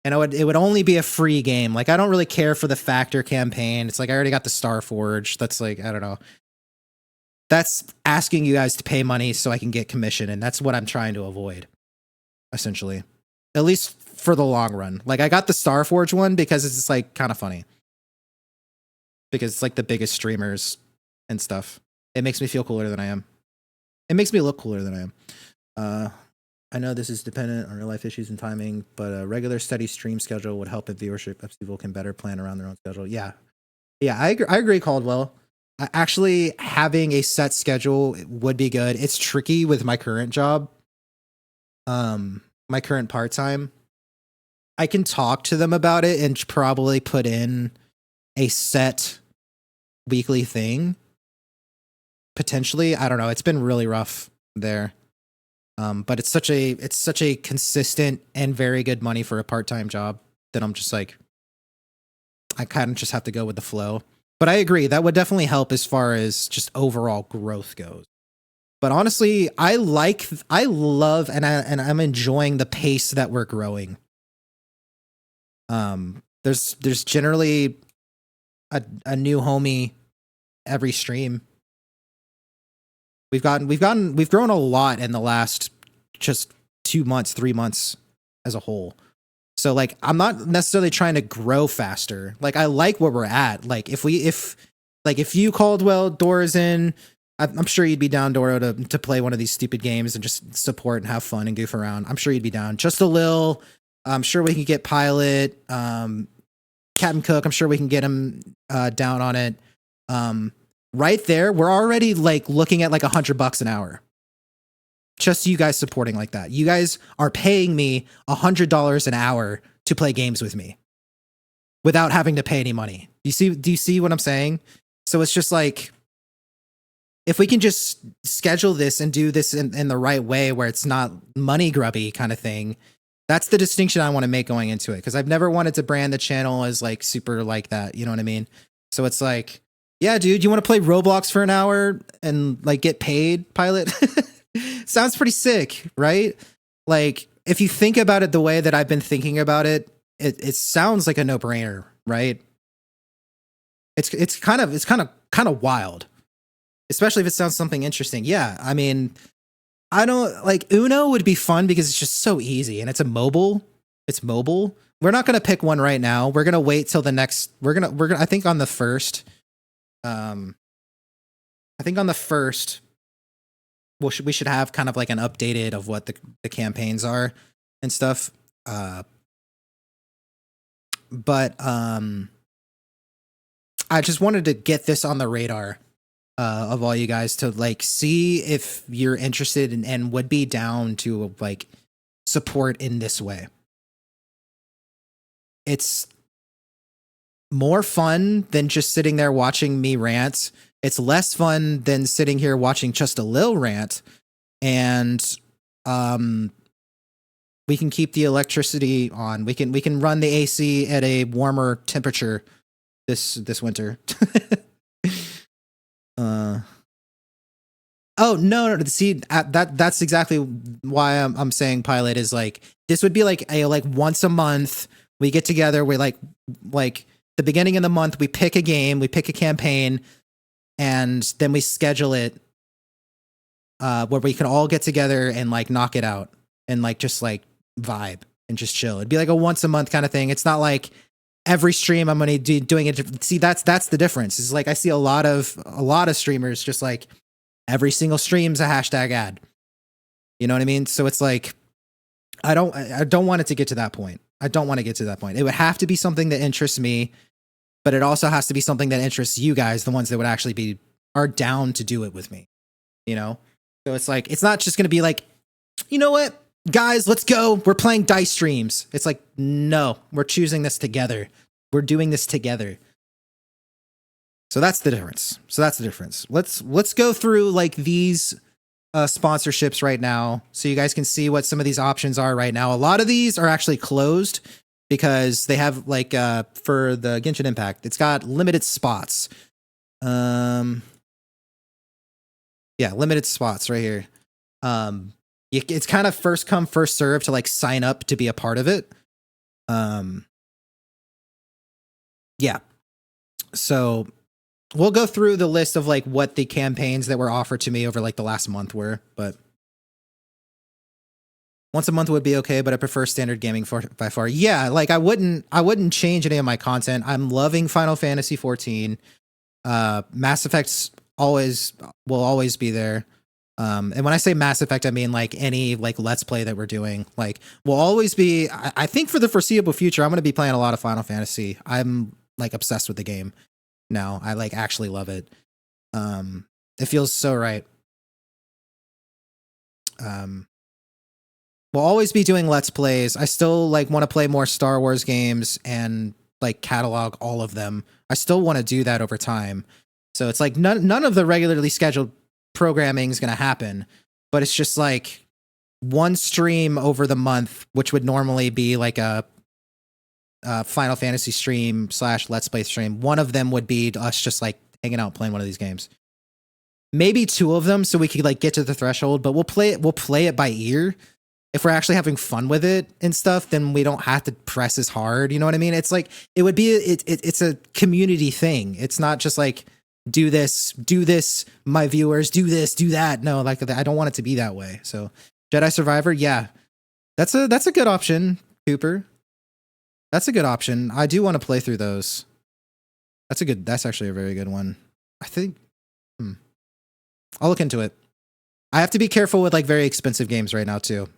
And it would only be a free game. Like, I don't really care for the Factor campaign. It's like, I already got the Starforge. That's like, I don't know. That's asking you guys to pay money so I can get commission. And that's what I'm trying to avoid, essentially. At least for the long run. Like, I got the Starforge one because it's just like kind of funny. Because it's like the biggest streamers and stuff. It makes me feel cooler than I am. It makes me look cooler than I am. I know this is dependent on real life issues and timing, but a regular steady stream schedule would help if viewership of people can better plan around their own schedule. Yeah. Yeah, I agree, Caldwell. Actually, having a set schedule would be good. It's tricky with my current job. My current part-time. I can talk to them about it and probably put in a set weekly thing. Potentially. I don't know. It's been really rough there. But it's such a consistent and very good money for a part-time job that I'm just like, I kind of just have to go with the flow. But I agree, that would definitely help as far as just overall growth goes. But honestly, I love, and I'm enjoying the pace that we're growing. There's generally a new homie every stream. We've grown a lot in the last just 2 months, 3 months as a whole. So like, I'm not necessarily trying to grow faster. Like, I like where we're at. Like, if you Caldwell, Dora's in, I'm sure you'd be down, Doro, to play one of these stupid games and just support and have fun and goof around. I'm sure you'd be down. Just a Lil, I'm sure we can get Pilot, Captain Cook. I'm sure we can get him down on it. Right there, we're already like looking at like $100 an hour. Just you guys supporting like that. You guys are paying me $100 an hour to play games with me without having to pay any money. Do you see what I'm saying? So it's just like, if we can just schedule this and do this in the right way where it's not money grubby kind of thing, that's the distinction I want to make going into it. Because I've never wanted to brand the channel as like super like that. You know what I mean? So it's like, yeah, dude, you want to play Roblox for an hour and like get paid, Pilot? Sounds pretty sick, right? Like, if you think about it the way that I've been thinking about it, it sounds like a no-brainer, right? It's kind of wild, especially if it sounds something interesting. Yeah, I mean, I don't like Uno would be fun because it's just so easy and it's mobile. It's mobile. We're not gonna pick one right now. We're gonna wait till the next. We're gonna. I think on the first. I think on the first, we should have kind of like an updated of what the campaigns are and stuff. but I just wanted to get this on the radar of all you guys to like see if you're interested and would be down to like support in this way. It's more fun than just sitting there watching me rant. It's less fun than sitting here watching just a Lil rant. And we can keep the electricity on. We can run the AC at a warmer temperature this winter. Oh no! See, that's exactly why I'm saying pilot is like this would be like a like once a month we get together. We like the beginning of the month we pick a game, we pick a campaign, and then we schedule it where we can all get together and like knock it out and like just like vibe and just chill. It'd be like a once a month kind of thing. It's not like every stream I'm going to be doing it. See, that's the difference. It's like I see a lot of streamers just like every single stream's a hashtag ad. You know what I mean? So it's like I don't want it to get to that point. I don't want to get to that point. It would have to be something that interests me, but it also has to be something that interests you guys, the ones that would actually are down to do it with me. You know? So it's like it's not just going to be like, you know what? Guys, let's go. We're playing dice streams. It's like, no, we're choosing this together. We're doing this together. So that's the difference. Let's go through like these sponsorships right now so you guys can see what some of these options are right now. A lot of these are actually closed because they have like for the Genshin Impact, it's got limited spots. Yeah, limited spots right here. It's kind of first come, first serve to like sign up to be a part of it. Yeah. So we'll go through the list of like what the campaigns that were offered to me over like the last month were, but once a month would be okay, but I prefer standard gaming by far. Yeah, like I wouldn't change any of my content. I'm loving Final Fantasy 14. Mass Effect's will always be there. And when I say Mass Effect, I mean like any like Let's Play that we're doing, like will always be, I think for the foreseeable future, I'm going to be playing a lot of Final Fantasy. I'm like obsessed with the game now. I like actually love it. It feels so right. We'll always be doing Let's Plays. I still like want to play more Star Wars games and like catalog all of them. I still want to do that over time. So it's like none of the regularly scheduled programming is going to happen, but it's just like one stream over the month, which would normally be like a Final Fantasy stream / Let's Play stream. One of them would be us just like hanging out playing one of these games. Maybe two of them so we could like get to the threshold, but we'll play it by ear. If we're actually having fun with it and stuff, then we don't have to press as hard. You know what I mean? It's like it would be it's a community thing. It's not just like do this, my viewers, do this, do that. No, like I don't want it to be that way. So Jedi Survivor, yeah, that's a good option, Cooper. That's a good option. I do want to play through those. That's actually a very good one. I think I'll look into it. I have to be careful with like very expensive games right now too.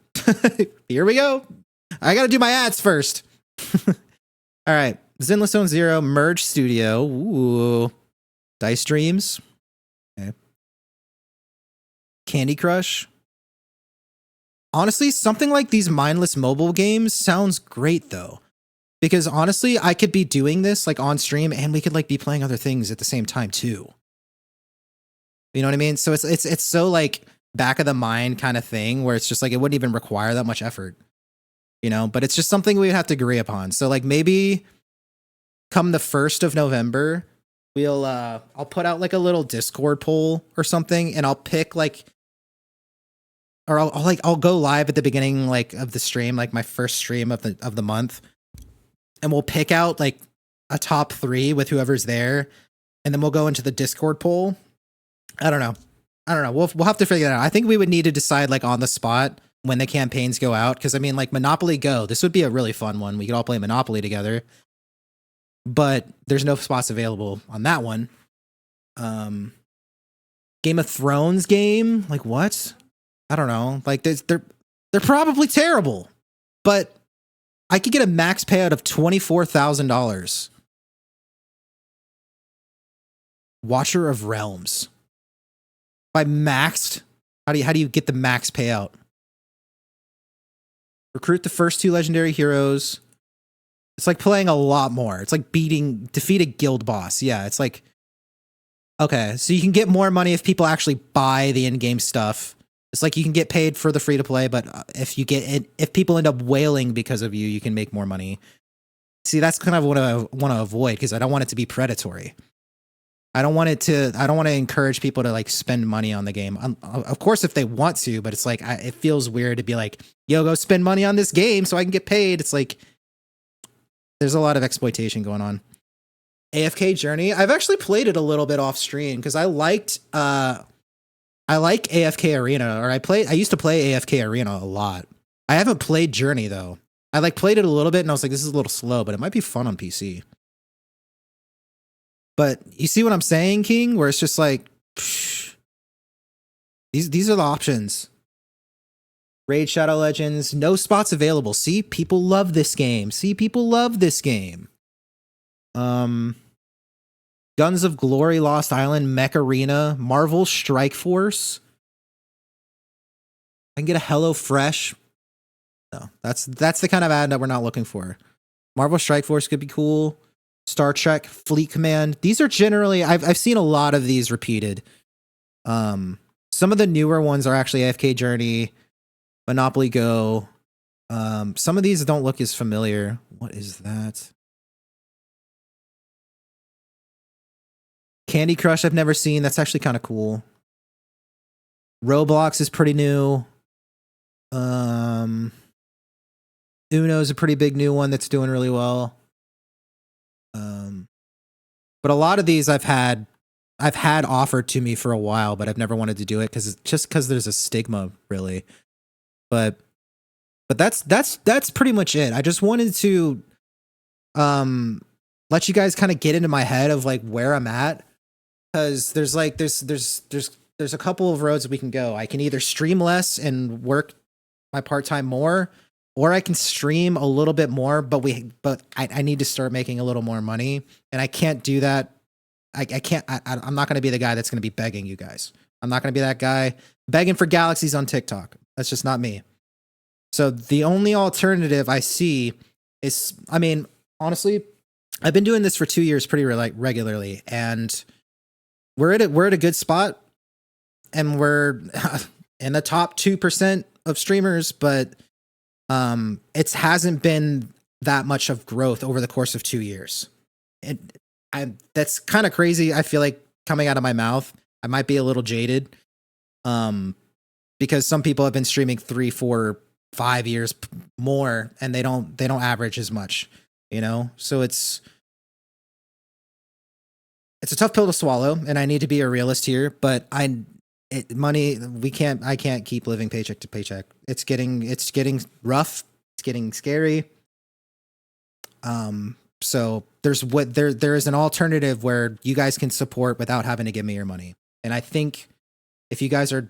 Here we go. I got to do my ads first. All right. Zenless Zone Zero, Merge Studio. Ooh. Dice Dreams. Okay. Candy Crush. Honestly, something like these mindless mobile games sounds great though. Because honestly, I could be doing this like on stream and we could like be playing other things at the same time too. You know what I mean? So it's so like back of the mind kind of thing where it's just like it wouldn't even require that much effort. You know, but it's just something we would have to agree upon. So like maybe come the 1st of November, I'll put out like a little Discord poll or something, and I'll pick like, or I'll go live at the beginning like of the stream, like my first stream of the month, and we'll pick out like a top 3 with whoever's there, and then we'll go into the Discord poll. I don't know. We'll have to figure that out. I think we would need to decide like on the spot when the campaigns go out, because I mean like Monopoly Go, this would be a really fun one. We could all play Monopoly together. But there's no spots available on that one. Game of Thrones game, like what? I don't know. Like they're probably terrible, but I could get a max payout of $24,000. Watcher of Realms. By maxed, how do you get the max payout? Recruit the first 2 legendary heroes. It's like playing a lot more. It's like defeat a guild boss. Yeah, it's like, okay, so you can get more money if people actually buy the in-game stuff. It's like you can get paid for the free to play, but if people end up wailing because of you, you can make more money. See, that's kind of what I want to avoid, because I don't want it to be predatory. I don't want to encourage people to like spend money on the game. Of course, if they want to, but it's like, it feels weird to be like, yo, go spend money on this game so I can get paid. It's like, there's a lot of exploitation going on. AFK Journey. I've actually played it a little bit off stream because I like AFK Arena, or I used to play AFK Arena a lot. I haven't played Journey though. I like played it a little bit and I was like, this is a little slow, but it might be fun on PC. But you see what I'm saying, King? Where it's just like, psh, these are the options. Raid Shadow Legends, no spots available. See, people love this game. Guns of Glory, Lost Island, Mech Arena, Marvel Strike Force. I can get a Hello Fresh. No, that's the kind of ad that we're not looking for. Marvel Strike Force could be cool. Star Trek Fleet Command. These are generally, I've seen a lot of these repeated. Some of the newer ones are actually AFK Journey, Monopoly Go. Some of these don't look as familiar. What is that? Candy Crush I've never seen. That's actually kind of cool. Roblox is pretty new. Uno is a pretty big new one that's doing really well. But a lot of these I've had offered to me for a while, but I've never wanted to do it because there's a stigma, really. But that's pretty much it. I just wanted to let you guys kind of get into my head of like where I'm at, because there's a couple of roads we can go. I can either stream less and work my part-time more, or I can stream a little bit more, but I need to start making a little more money, and I can't do that. I'm not going to be the guy that's going to be begging you guys. I'm not going to be that guy begging for galaxies on TikTok. That's just not me. So the only alternative I see is, I mean, honestly, I've been doing this for 2 years pretty regularly, and we're at a good spot, and we're in the top 2% of streamers, but it hasn't been that much of growth over the course of 2 years. That's kind of crazy. I feel like coming out of my mouth, I might be a little jaded, because some people have been streaming 3, 4, 5 years more, and they don't average as much, you know? So it's a tough pill to swallow, and I need to be a realist here, but I can't keep living paycheck to paycheck. It's getting rough. It's getting scary. So there is an alternative where you guys can support without having to give me your money. And I think if you guys are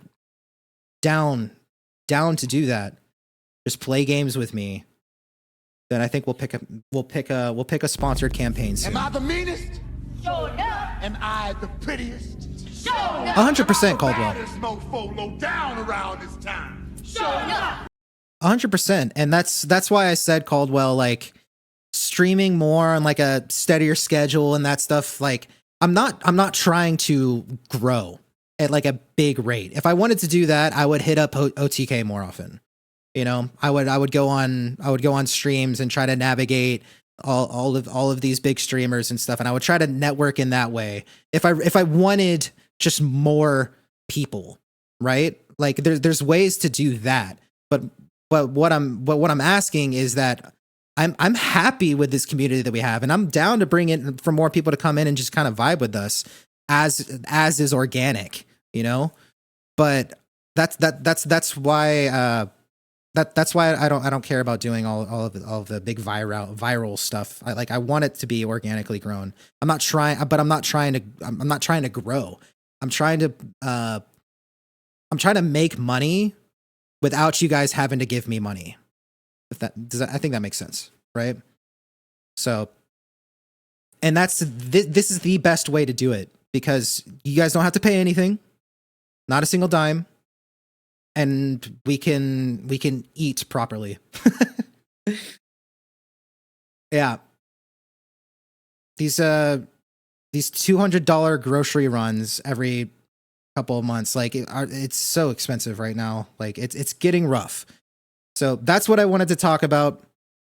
down to do that, just play games with me, then I think we'll pick a sponsored campaign soon.
Am I the meanest?
Sure enough.
Am I the prettiest?
Sure enough.
100% Caldwell.
Baddest mofo low down around this time.
Sure enough.
100%. And that's why I said, Caldwell, like, streaming more on like a steadier schedule and that stuff. Like, I'm not trying to grow at like a big rate. If I wanted to do that, I would hit up OTK more often. You know, I would go on streams and try to navigate all of these big streamers and stuff, and I would try to network in that way. If I wanted just more people, right? Like there's ways to do that. But what I'm asking is that I'm happy with this community that we have, and I'm down to bring in for more people to come in and just kind of vibe with us as is organic, you know? But that's why that's why I don't care about doing all of the big viral stuff. I want it to be organically grown. I'm not trying to grow. I'm trying to make money without you guys having to give me money. I think that makes sense, right? So, and this is the best way to do it because you guys don't have to pay anything, not a single dime, and we can eat properly. Yeah. These $200 grocery runs every couple of months, like it's so expensive right now. Like it's getting rough. So that's what I wanted to talk about.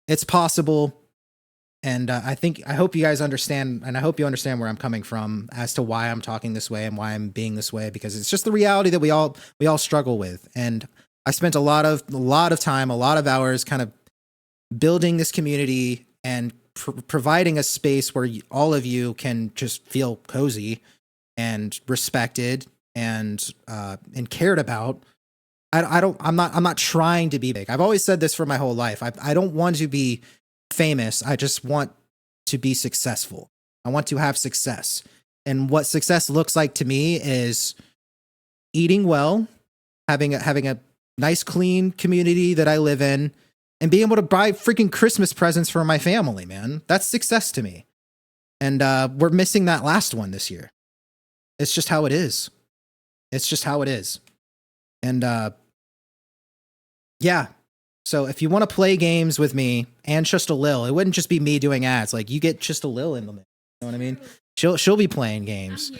It's possible. And I hope you guys understand, and I hope you understand where I'm coming from as to why I'm talking this way and why I'm being this way, because it's just the reality that we all struggle with. And I spent a lot of time, a lot of hours kind of building this community and providing a space where all of you can just feel cozy and respected and cared about. I'm not trying to be big. I've always said this for my whole life. I don't want to be famous. I just want to be successful. I want to have success. And what success looks like to me is eating well, having a nice, clean community that I live in, and being able to buy freaking Christmas presents for my family, man. That's success to me. And we're missing that last one this year. It's just how it is. It's just how it is. And yeah. So if you want to play games with me and just a Lil, it wouldn't just be me doing ads. Like you get just a Lil in the mix. You know what I mean? She'll be playing games.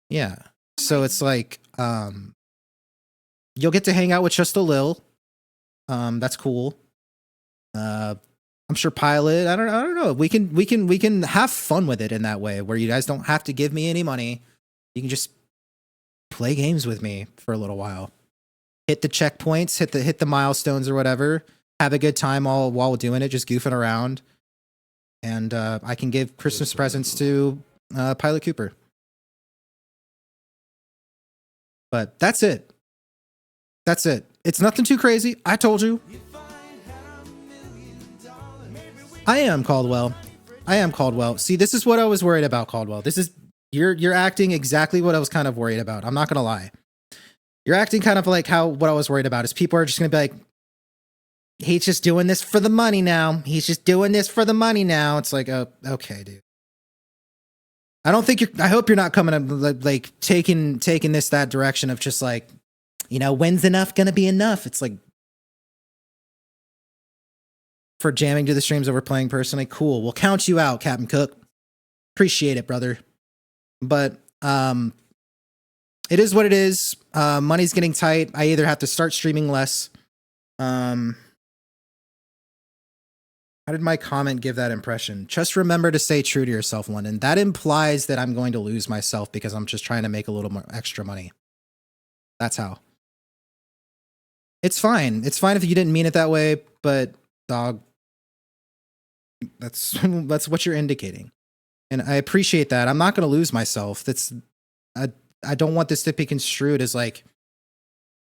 Yeah. So it's like you'll get to hang out with just a Lil. That's cool. I'm sure Pilot. I don't know. We can have fun with it in that way where you guys don't have to give me any money. You can just play games with me for a little while. Hit the checkpoints, hit the milestones or whatever. Have a good time while doing it, just goofing around. And I can give Christmas presents to Pilot Cooper. But that's it. That's it. It's nothing too crazy. I told you. I am Caldwell. See, this is what I was worried about, Caldwell. This is you're acting exactly what I was kind of worried about. I'm not gonna lie. You're acting kind of like what I was worried about is people are just gonna be like, he's just doing this for the money now. He's just doing this for the money now. It's like, oh, okay, dude. I hope you're not coming up like taking this that direction of just like, when's enough gonna be enough? It's like, for jamming to the streams that we're playing personally, cool. We'll count you out, Captain Cook. Appreciate it, brother. But it is what it is. Money's getting tight. I either have to start streaming less. How did my comment give that impression? Just remember to stay true to yourself, London. That implies that I'm going to lose myself because I'm just trying to make a little more extra money. That's how. It's fine. It's fine if you didn't mean it that way, but dog, that's what you're indicating. And I appreciate that. I'm not going to lose myself. I don't want this to be construed as like,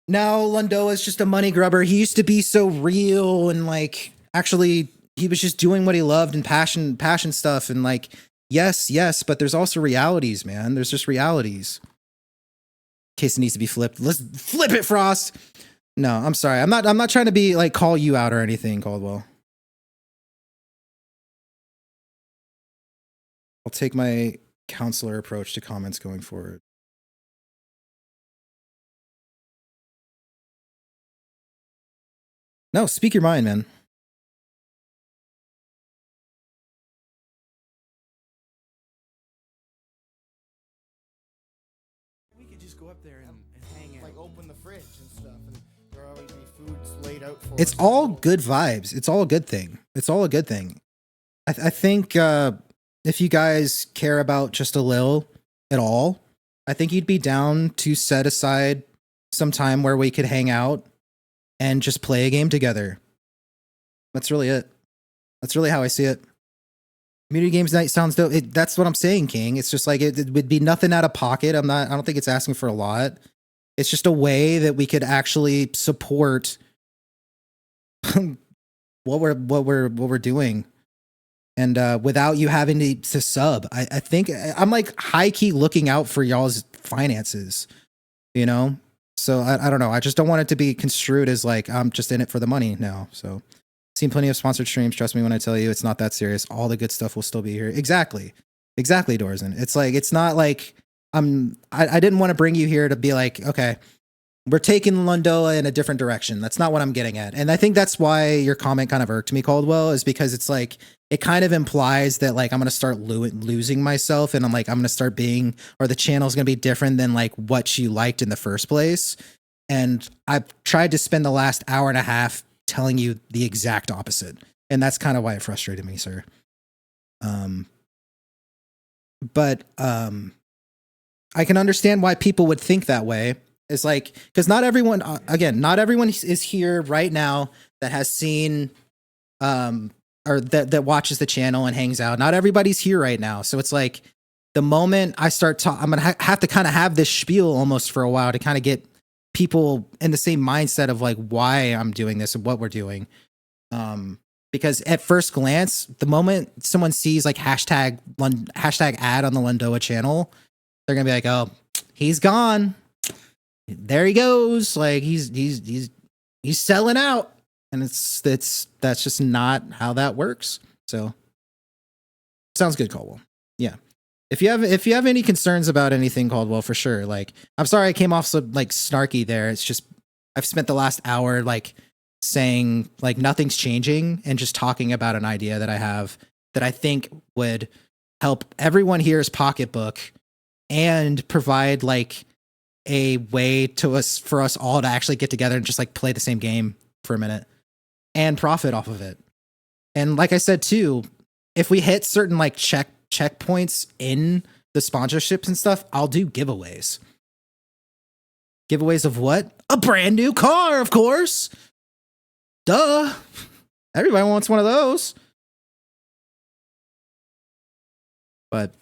now Lundoa is just a money grubber. He used to be so real and like, actually, he was just doing what he loved and passion stuff. And like, yes, but there's also realities, man. There's just realities. In case it needs to be flipped. Let's flip it, Frost. No, I'm sorry. I'm not trying to be like call you out or anything, Caldwell. I'll take my counselor approach to comments going forward. No, speak your mind, man.
We could just go up there and hang out.
Like open the fridge and stuff, and there always be foods laid out for
It's
us.
all good vibes. It's all a good thing. It's all a good thing. I think if you guys care about just a little at all, I think you'd be down to set aside some time where we could hang out and just play a game together. That's really it. That's really how I see it. Community games night sounds dope. That's what I'm saying, King. It's just like it would be nothing out of pocket. I don't think it's asking for a lot. It's just a way that we could actually support what we're doing. And without you having to sub, I think I'm like high key looking out for y'all's finances, So I don't know. I just don't want it to be construed as like I'm just in it for the money now. So Seen plenty of sponsored streams. Trust me when I tell you, it's not that serious. All the good stuff will still be here. Exactly, Dorzen. It's like it's not like I didn't want to bring you here to be like, okay, we're taking Lundoa in a different direction. That's not what I'm getting at. And I think that's why your comment kind of irked me, Caldwell, is because it's like it kind of implies that like I'm going to start losing myself, and I'm going to start being, or the channel's going to be different than like what you liked in the first place. And I've tried to spend the last hour and a half telling you the exact opposite. And that's kind of why it frustrated me, sir. But I can understand why people would think that way. It's like, because not everyone, again, not everyone is here right now that has seen, or that watches the channel and hangs out. Not everybody's here right now. So it's like the moment I start talking, I'm going to have to kind of have this spiel almost for a while to kind of get people in the same mindset of like why I'm doing this and what we're doing. Because at first glance, the moment someone sees like hashtag ad on the Lundoa channel, they're going to be like, oh, he's gone. There he goes. Like he's selling out. And that's just not how that works. So sounds good, Caldwell. Yeah. If you have any concerns about anything, Caldwell, for sure. Like, I'm sorry I came off so like snarky there. It's just I've spent the last hour like saying like nothing's changing and just talking about an idea that I have that I think would help everyone here's pocketbook and provide like a way for us all to actually get together and just like play the same game for a minute and profit off of it. And like I said too, if we hit certain like checkpoints in the sponsorships and stuff, I'll do giveaways. Giveaways of what? A brand new car, of course. Duh. Everybody wants one of those. But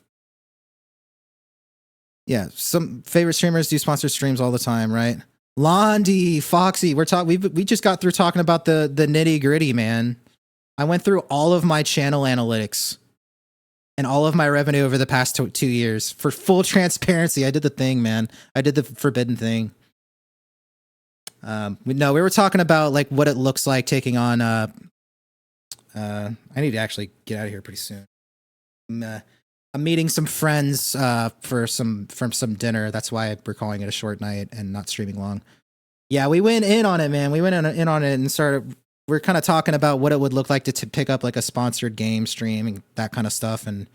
yeah, some favorite streamers do sponsored streams all the time, right? Londi, Foxy, we just got through talking about the nitty gritty, man. I went through all of my channel analytics and all of my revenue over the past 2 years for full transparency. I did the thing, man. I did the forbidden thing. We were talking about like what it looks like taking on. I need to actually get out of here pretty soon. I'm meeting some friends for some dinner. That's why we're calling it a short night and not streaming long. Yeah, we went in on it, man. We went in on it and we're kind of talking about what it would look like to pick up like a sponsored game stream and that kind of stuff, and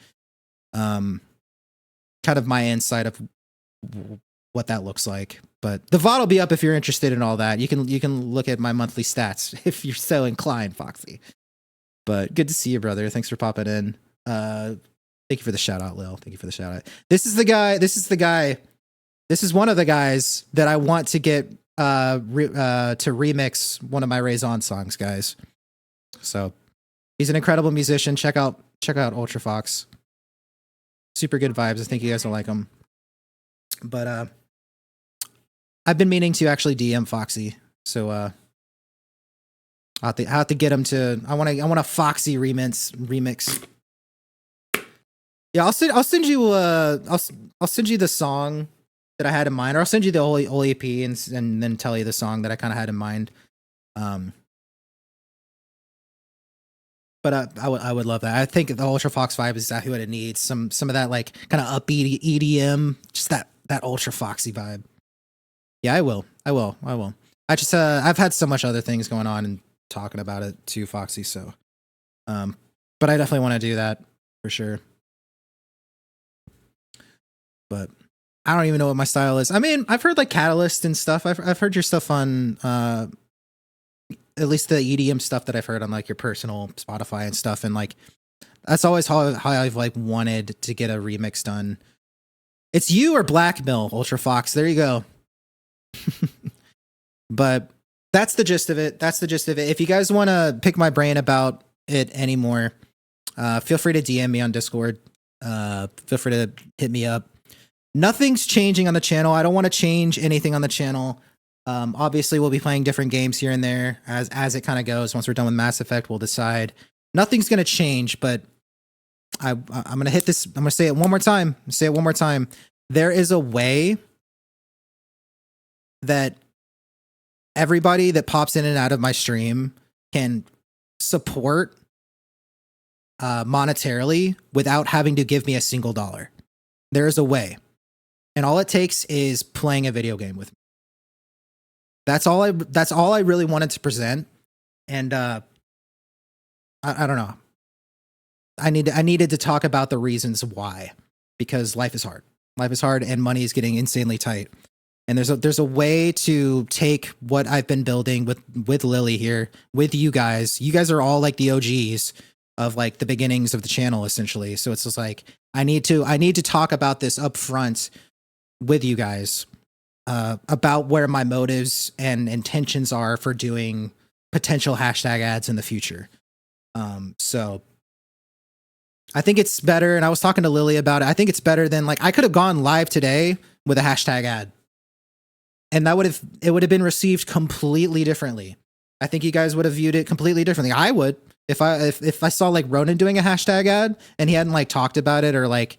kind of my insight of what that looks like. But the VOD will be up if you're interested in all that. You can look at my monthly stats if you're so inclined, Foxy. But good to see you, brother. Thanks for popping in. Thank you for the shout out, Lil. Thank you for the shout out. This is one of the guys that I want to get to remix one of my Raison songs, guys. So he's an incredible musician. Check out Ultra Fox. Super good vibes. I think you guys will like him. But I've been meaning to actually DM Foxy. So I'll have to get him to. I want a Foxy remix. Yeah, I'll send you I'll send you the song that I had in mind, or I'll send you the whole EP and then tell you the song that I kind of had in mind. But I would love that. I think the Ultra Fox vibe is exactly what it needs. Some of that like kind of upbeat EDM, just that Ultra Foxy vibe. Yeah, I will. I just I've had so much other things going on and talking about it too, Foxy. So, but I definitely want to do that for sure. But I don't even know what my style is. I mean, I've heard like Catalyst and stuff. I've heard your stuff on at least the EDM stuff that I've heard on like your personal Spotify and stuff, and like that's always how I've like wanted to get a remix done. It's you or Blackmill, Ultra Fox. There you go. But that's the gist of it. If you guys want to pick my brain about it anymore, feel free to DM me on Discord. Feel free to hit me up. Nothing's changing on the channel. I don't want to change anything on the channel. Obviously, we'll be playing different games here and there as it kind of goes. Once we're done with Mass Effect, we'll decide. Nothing's going to change, but I'm going to hit this. I'm going to say it one more time. There is a way that everybody that pops in and out of my stream can support monetarily without having to give me a single dollar. There is a way. And all it takes is playing a video game with me. That's all I really wanted to present. And I don't know. I needed to talk about the reasons why, because life is hard. Life is hard and money is getting insanely tight. And there's a way to take what I've been building with Lily here, with you guys. You guys are all like the OGs of like the beginnings of the channel, essentially. So it's just like I need to talk about this up front with you guys about where my motives and intentions are for doing potential hashtag ads in the future. So I think it's better, and I was talking to Lily about it. I think it's better than like I could have gone live today with a hashtag ad, and it would have been received completely differently. I think you guys would have viewed it completely differently. I would if I saw like Ronan doing a hashtag ad and he hadn't like talked about it, or like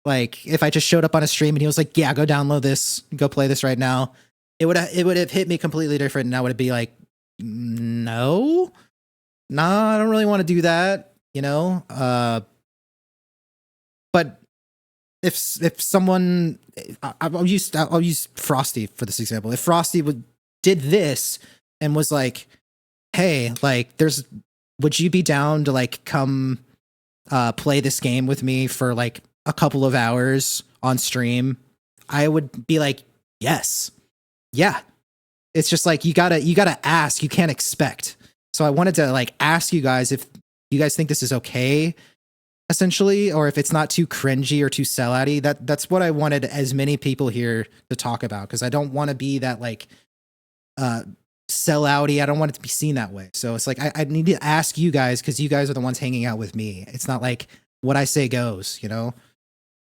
if I just showed up on a stream and he was like, "Yeah, go download this, go play this right now," it would have hit me completely different, and I would be like, "No, nah, I don't really want to do that," you know. But if someone, I'll use Frosty for this example. If Frosty did this and was like, "Hey, like, would you be down to like come play this game with me for like a couple of hours on stream?" I would be like, "Yes, yeah." It's just like you gotta ask. You can't expect. So I wanted to like ask you guys if you guys think this is okay, essentially, or if it's not too cringy or too sellouty. That's what I wanted as many people here to talk about, because I don't want to be that like sellouty. I don't want it to be seen that way. So it's like I need to ask you guys, because you guys are the ones hanging out with me. It's not like what I say goes, you know.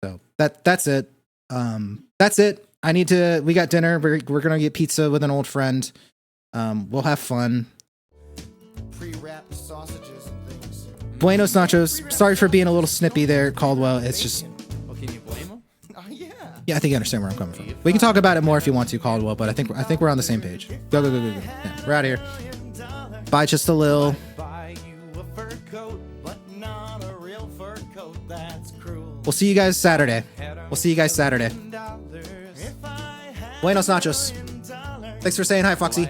So that's it. That's it. We got dinner. We're gonna get pizza with an old friend. We'll have fun.
Pre-wrapped sausages and things.
Buenos nachos. Sorry for being a little snippy there, Caldwell. It's just,
Well, can you blame him?
Oh yeah.
yeah, I think you understand where I'm coming from. We can talk about it more if you want to, Caldwell, but I think we're on the same page. Go. Yeah, we're out of here. Bye, just a little.
Buy you a fur coat, but not a real fur coat. That's cruel.
We'll see you guys Saturday. We'll see you guys Saturday.
If I had
Buenos nachos. Thanks for saying hi, Foxy.